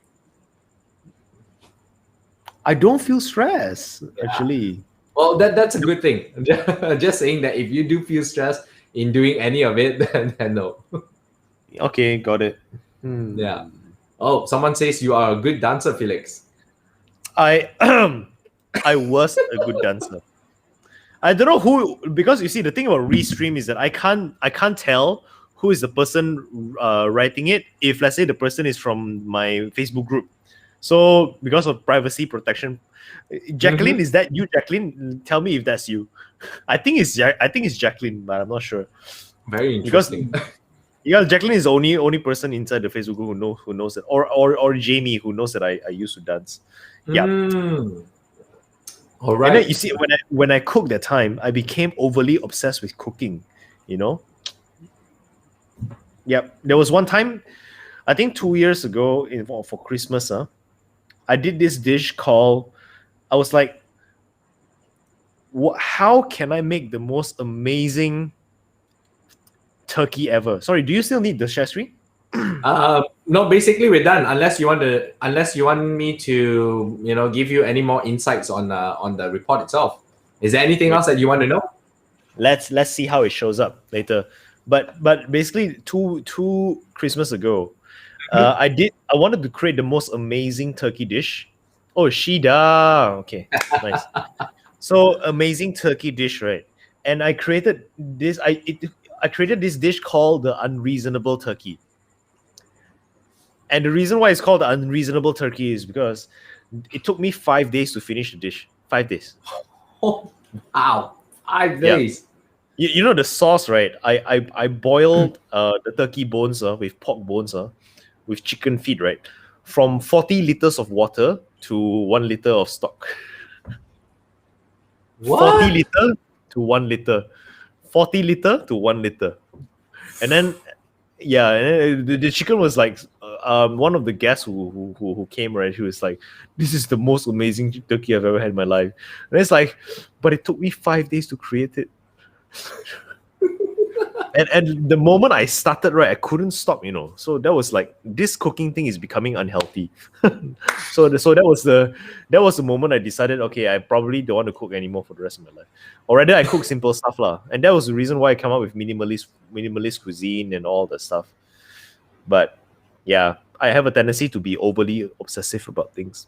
I don't feel stress, actually. Well, that's a good thing. Just saying that if you do feel stressed in doing any of it, then no. Okay, got it. Yeah. Oh, someone says you are a good dancer, Felix. I was a good dancer. I don't know who, because you see the thing about restream is that I can't tell who is the person writing it if, let's say, the person is from my Facebook group. So because of privacy protection, Jacqueline, is that you, Jacqueline? Tell me if that's you. I think it's Jacqueline, but I'm not sure. Very interesting. Because Jacqueline is the only person inside the Facebook group who knows it, or Jamie, who knows that I used to dance. Yeah. All right. And then you see, when I cooked that time, I became overly obsessed with cooking. Yep. There was one time, I think 2 years ago, for Christmas, I did this dish called. I was like, how can I make the most amazing turkey ever? Sorry, do you still need the share screen? No, basically we're done. Unless you want me to, give you any more insights on the report itself. Is there anything else that you want to know? Let's see how it shows up later. But basically, two Christmas ago, I wanted to create the most amazing turkey dish. Oh, Shida. Okay, nice. So amazing turkey dish, right? And I created this. I created this dish called the unreasonable turkey. And the reason why it's called the unreasonable turkey is because it took me 5 days to finish the dish. 5 days. Oh, wow, 5 days. Yeah. You know the sauce, right? I boiled the turkey bones with pork bones with chicken feet, right? From 40 liters of water to 1 liter of stock. 40 liter to 1 liter. 40 liter to 1 liter. And then, yeah, and then the chicken was like, one of the guests who came, right, he was like, this is the most amazing turkey I've ever had in my life. And it's like, but it took me 5 days to create it. And the moment I started, right, I couldn't stop, So that was like, this cooking thing is becoming unhealthy. so that was the moment I decided, okay, I probably don't want to cook anymore for the rest of my life. Or rather, I cook simple stuff lah. And that was the reason why I come up with minimalist cuisine and all the stuff. But yeah, I have a tendency to be overly obsessive about things.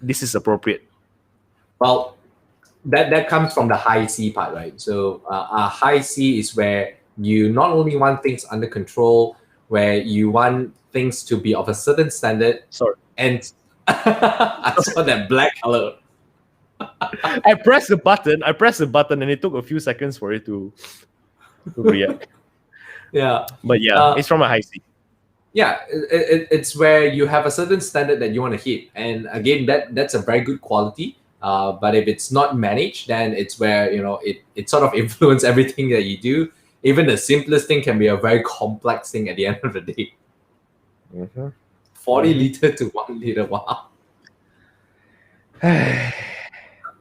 This is appropriate. Well, that comes from the high C part, right? So a high C is where you not only want things under control, where you want things to be of a certain standard. Sorry. And I saw that black color. I pressed the button, and it took a few seconds for it to react. Yeah. But yeah, it's from a high C. Yeah, it's where you have a certain standard that you want to hit. And again, that's a very good quality. But if it's not managed, then it's where, it sort of influences everything that you do. Even the simplest thing can be a very complex thing at the end of the day. 40 liter to 1 liter, wow.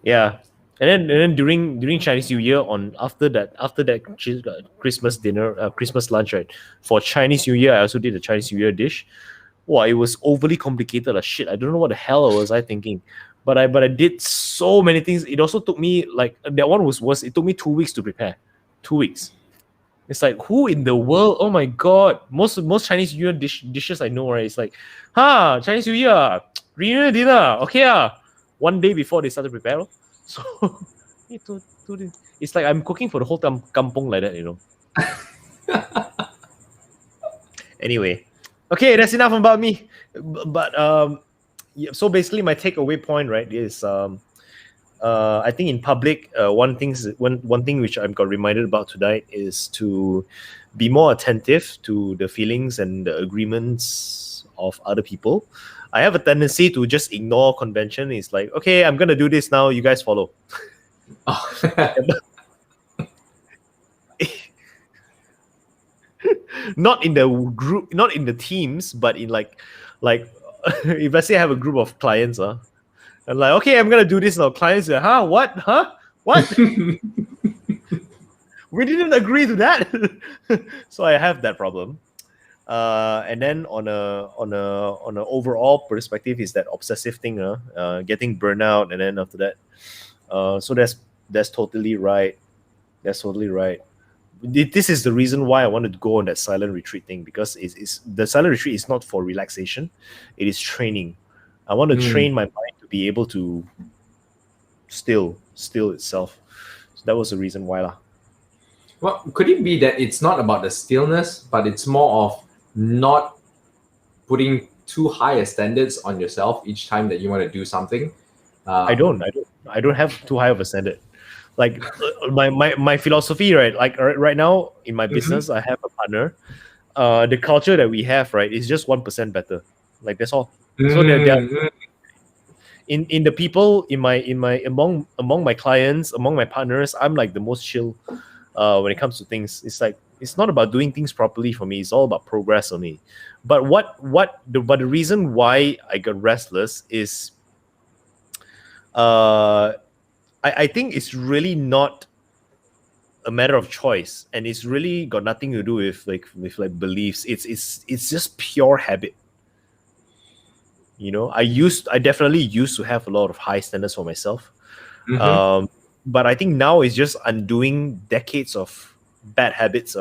Yeah. And then during Chinese New Year, after that Christmas dinner, Christmas lunch, right? For Chinese New Year, I also did a Chinese New Year dish. Wow, it was overly complicated as shit. I don't know what the hell was I thinking. But I did so many things. It also took me, like, that one was worse. It took me 2 weeks to prepare. 2 weeks. It's like, who in the world? Oh my god! Most Chinese New Year dishes I know, right? It's like, Chinese New Year reunion dinner. Okay, 1 day before they started to prepare. So it's like I'm cooking for the whole kampong like that, Anyway, okay, that's enough about me. But yeah, so basically, my takeaway point, right, is I think in public, one thing which I've got reminded about tonight is to be more attentive to the feelings and the agreements of other people. I have a tendency to just ignore convention. It's like, okay, I'm gonna do this now. You guys follow. Not in the group, not in the teams, but in like if let's say I have a group of clients, I'm like, okay, I'm gonna do this now. Clients say, what? We didn't agree to that. So I have that problem. And then on a overall perspective is that obsessive thing, getting burnout, and then after that, so that's totally right. That's totally right. This is the reason why I wanted to go on that silent retreat thing, because it's the silent retreat is not for relaxation, it is training. I want to train my mind to be able to still itself. So that was the reason why lah. Well, could it be that it's not about the stillness, but it's more of not putting too high a standards on yourself each time that you want to do something? I don't have too high of a standard. Like my philosophy, right? Like right now in my business, I have a partner. The culture that we have, right, is just 1% better. Like that's all. So they're in the people in my among my clients, among my partners, I'm like the most chill when it comes to things. It's like it's not about doing things properly for me. It's all about progress for me. But the reason why I got restless is I think it's really not a matter of choice, and it's really got nothing to do with like beliefs. It's just pure habit. I definitely used to have a lot of high standards for myself. But I think now it's just undoing decades of bad habits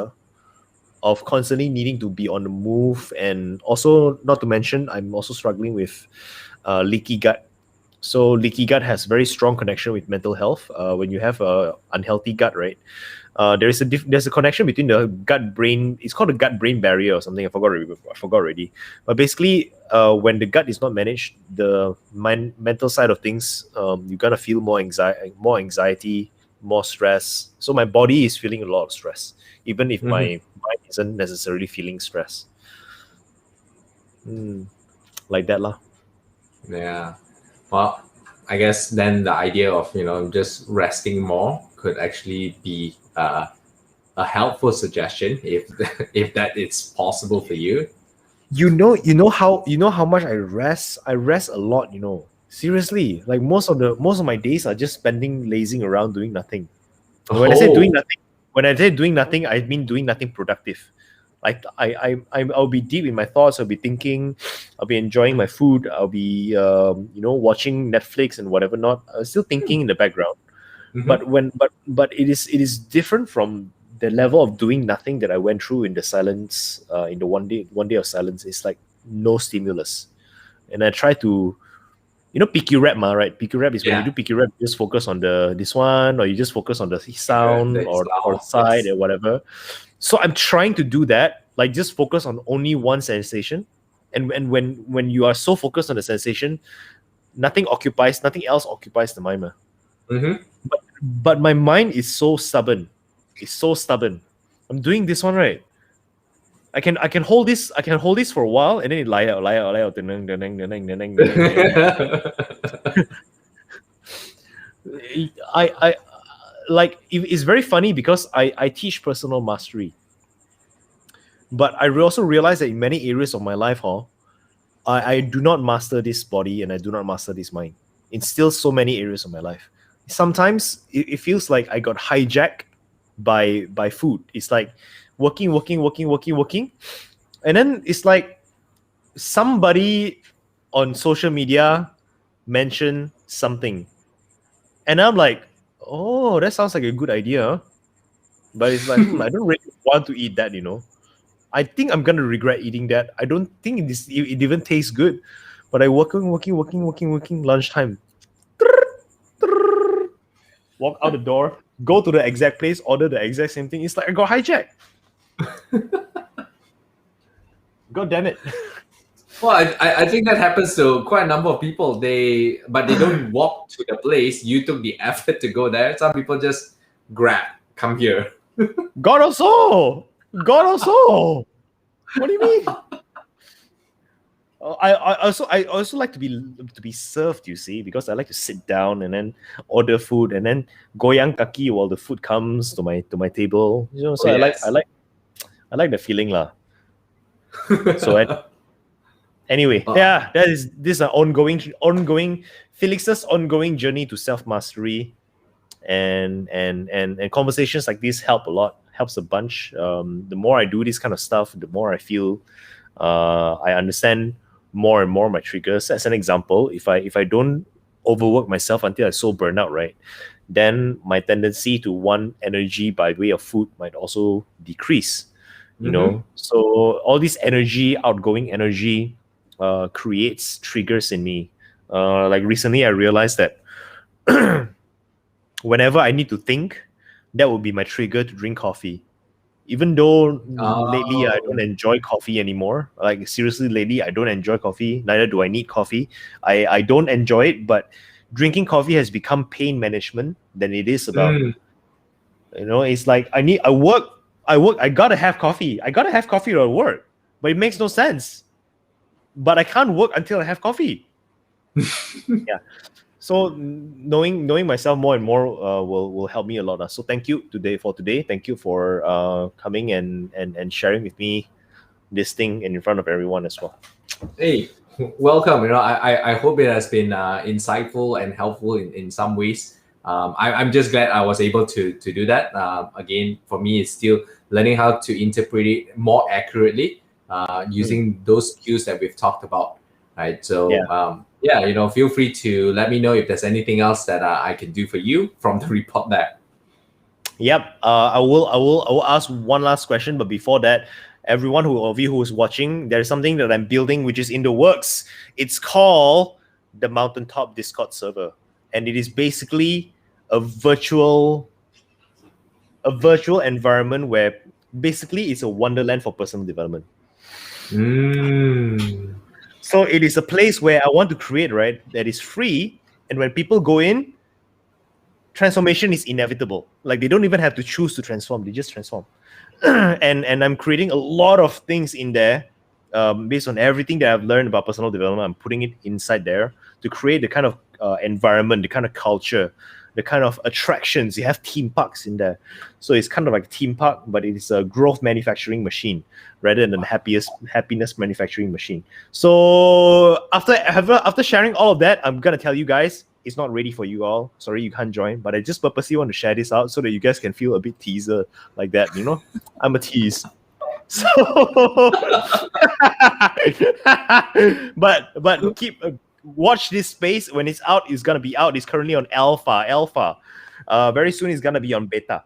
of constantly needing to be on the move, and also not to mention I'm also struggling with leaky gut. So leaky gut has very strong connection with mental health. When you have a unhealthy gut, right? There's a connection between the gut brain. It's called the gut brain barrier or something. I forgot already. But basically, when the gut is not managed, the mental side of things, you're gonna feel more anxiety, more stress. So my body is feeling a lot of stress, even if my mind isn't necessarily feeling stress. Like that lah. Yeah. Well, I guess then the idea of just resting more could actually be a helpful suggestion if if that is possible for you. You know how much I rest. I rest a lot. Seriously. Like most of my days are just spending lazing around doing nothing. And when I say doing Oh. nothing, I mean doing nothing productive. Like I'll be deep in my thoughts. I'll be thinking. I'll be enjoying my food. I'll be watching Netflix and whatever not. I'm still thinking in the background. Mhm. But it is different from the level of doing nothing that I went through in the silence. In the one day of silence, it's like no stimulus, and I try to picky rap, right? Picky rap is when you Yeah, do picky rap, you just focus on this one, or you just focus on the sound the or sound, side yes. or whatever. So I'm trying to do that, like just focus on only one sensation. And when you are so focused on the sensation, nothing else occupies the mind. Mm-hmm. But my mind is so stubborn. It's so stubborn. I'm doing this one right. I can hold this. I can hold this for a while, and then it lie out, lie out, lie out. I like it's very funny because I teach personal mastery, but I also realize that in many areas of my life, I do not master this body and I do not master this mind. In still so many areas of my life. Sometimes it feels like I got hijacked by food. It's like working, working, working, working, working, and then it's like somebody on social media mentioned something, and I'm like, oh, that sounds like a good idea, but it's like, I don't really want to eat that. I think I'm gonna regret eating that. I don't think it even tastes good. But I working, working, working, working, working. Lunchtime, walk out the door, go to the exact place, order the exact same thing. It's like I got hijacked. God damn it! Well, I think that happens to quite a number of people. But they don't walk to the place. You took the effort to go there. Some people just grab, come here. God also, God also. What do you mean? I also like to be served. You see, because I like to sit down and then order food and then goyang kaki while the food comes to my table. So Oh, I like I yes. like I like the feeling lah. So anyway, Oh, yeah, this is an ongoing Felix's ongoing journey to self mastery, and conversations like this helps a bunch. The more I do this kind of stuff, the more I feel I understand more and more my triggers. As an example, if I don't overwork myself until I so burn out, right, then my tendency to want energy by way of food might also decrease. mm-hmm. So all this energy, outgoing energy, creates triggers in me. Like recently, I realized that whenever I need to think, that would be my trigger to drink coffee. Even though lately I don't Oh. enjoy coffee anymore. Like seriously, lately I don't enjoy coffee. Neither do I need coffee. I don't enjoy it, but drinking coffee has become pain management than it is about. Mm. It's like I work. I gotta have coffee. I gotta have coffee to work, but it makes no sense. But I can't work until I have coffee. Yeah. So knowing myself more and more will help me a lot. So thank you today. Thank you for coming and sharing with me this thing in front of everyone as well. Hey, welcome. I hope it has been insightful and helpful in some ways. I'm just glad I was able to do that. Again, for me, it's still learning how to interpret it more accurately using those cues that we've talked about. Right. Yeah. So, yeah, feel free to let me know if there's anything else that I can do for you from the report there. Yep. I will ask one last question, but before that, everyone of you who is watching, there's something that I'm building which is in the works. It's called the Mountaintop Discord server, and it is basically a virtual environment where basically it's a wonderland for personal development. Mm. So it is a place where I want to create, right, that is free, and when people go in, transformation is inevitable. Like they don't even have to choose to transform; they just transform. and I'm creating a lot of things in there, based on everything that I've learned about personal development. I'm putting it inside there to create the kind of environment, the kind of culture, the kind of attractions. You have theme parks in there, so it's kind of like a theme park, but it is a growth manufacturing machine rather than happiness manufacturing machine. So after sharing all of that, I'm gonna tell you guys it's not ready for you all. Sorry, you can't join, but I just purposely want to share this out so that you guys can feel a bit teaser like that. You know, I'm a tease. So, but keep watch this space. When it's out, it's gonna be out. It's currently on alpha. Very soon it's gonna be on beta.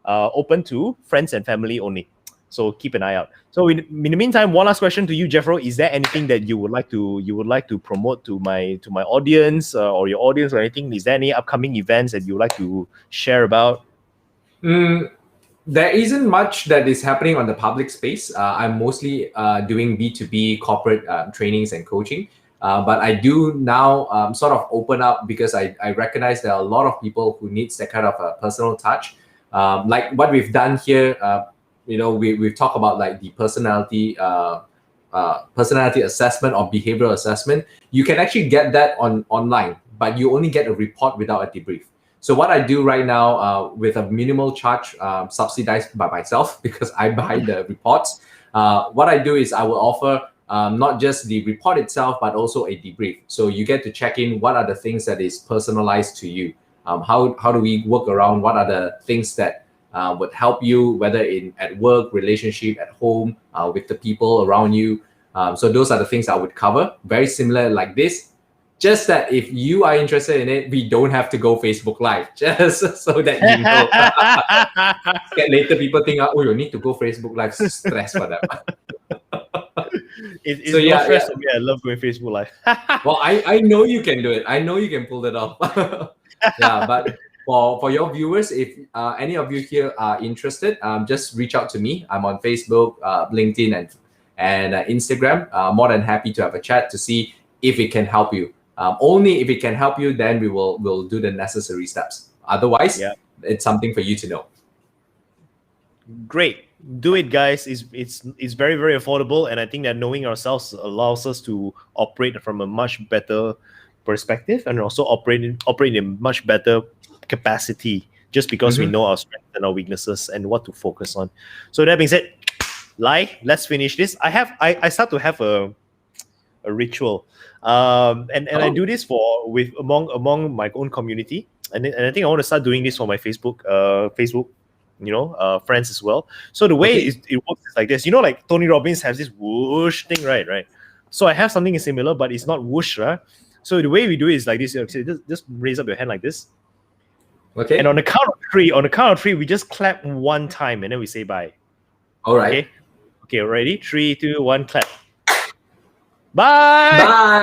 Open to friends and family only. So keep an eye out. So in the meantime, one last question to you, Jeffro. Is there anything that you would like to promote to my audience or your audience or anything? Is there any upcoming events that you would like to share about? There isn't much that is happening on the public space. I'm mostly doing B2B corporate trainings and coaching. But I do now sort of open up because I recognize there are a lot of people who needs that kind of a personal touch. Like what we've done here, we've talked about like the personality assessment or behavioral assessment. You can actually get that online, but you only get a report without a debrief. So what I do right now with a minimal charge, subsidized by myself because I buy the reports, what I do is I will offer not just the report itself, but also a debrief. So you get to check in what are the things that is personalized to you. How do we work around what are the things that would help you, whether at work, relationship, at home, with the people around you. So those are the things I would cover. Very similar like this. Just that if you are interested in it, we don't have to go Facebook Live, just so that you know. Later people think, oh, you need to go Facebook Live, stress for them. It's no stress for me. I love going Facebook Live. Well, I know you can do it. I know you can pull it off. Yeah, but for your viewers, if any of you here are interested, just reach out to me. I'm on Facebook, LinkedIn, and Instagram. More than happy to have a chat to see if it can help you. Only if it can help you, then we'll do the necessary steps. Otherwise, it's something for you to know. Great, do it, guys. It's very, very affordable, and I think that knowing ourselves allows us to operate from a much better perspective and also operate in much better capacity. Just because we know our strengths and our weaknesses and what to focus on. So that being said, let's finish this. I start to have a ritual. And I do this among my own community, and I think I want to start doing this for my Facebook friends as well. So the way it works is like this. Like Tony Robbins has this whoosh thing, right? So I have something similar, but it's not whoosh, right? So the way we do it is like this. Just raise up your hand like this. Okay. And on the count of three, we just clap one time and then we say bye. All right. Okay, ready? 3, 2, 1, clap. Bye. Bye.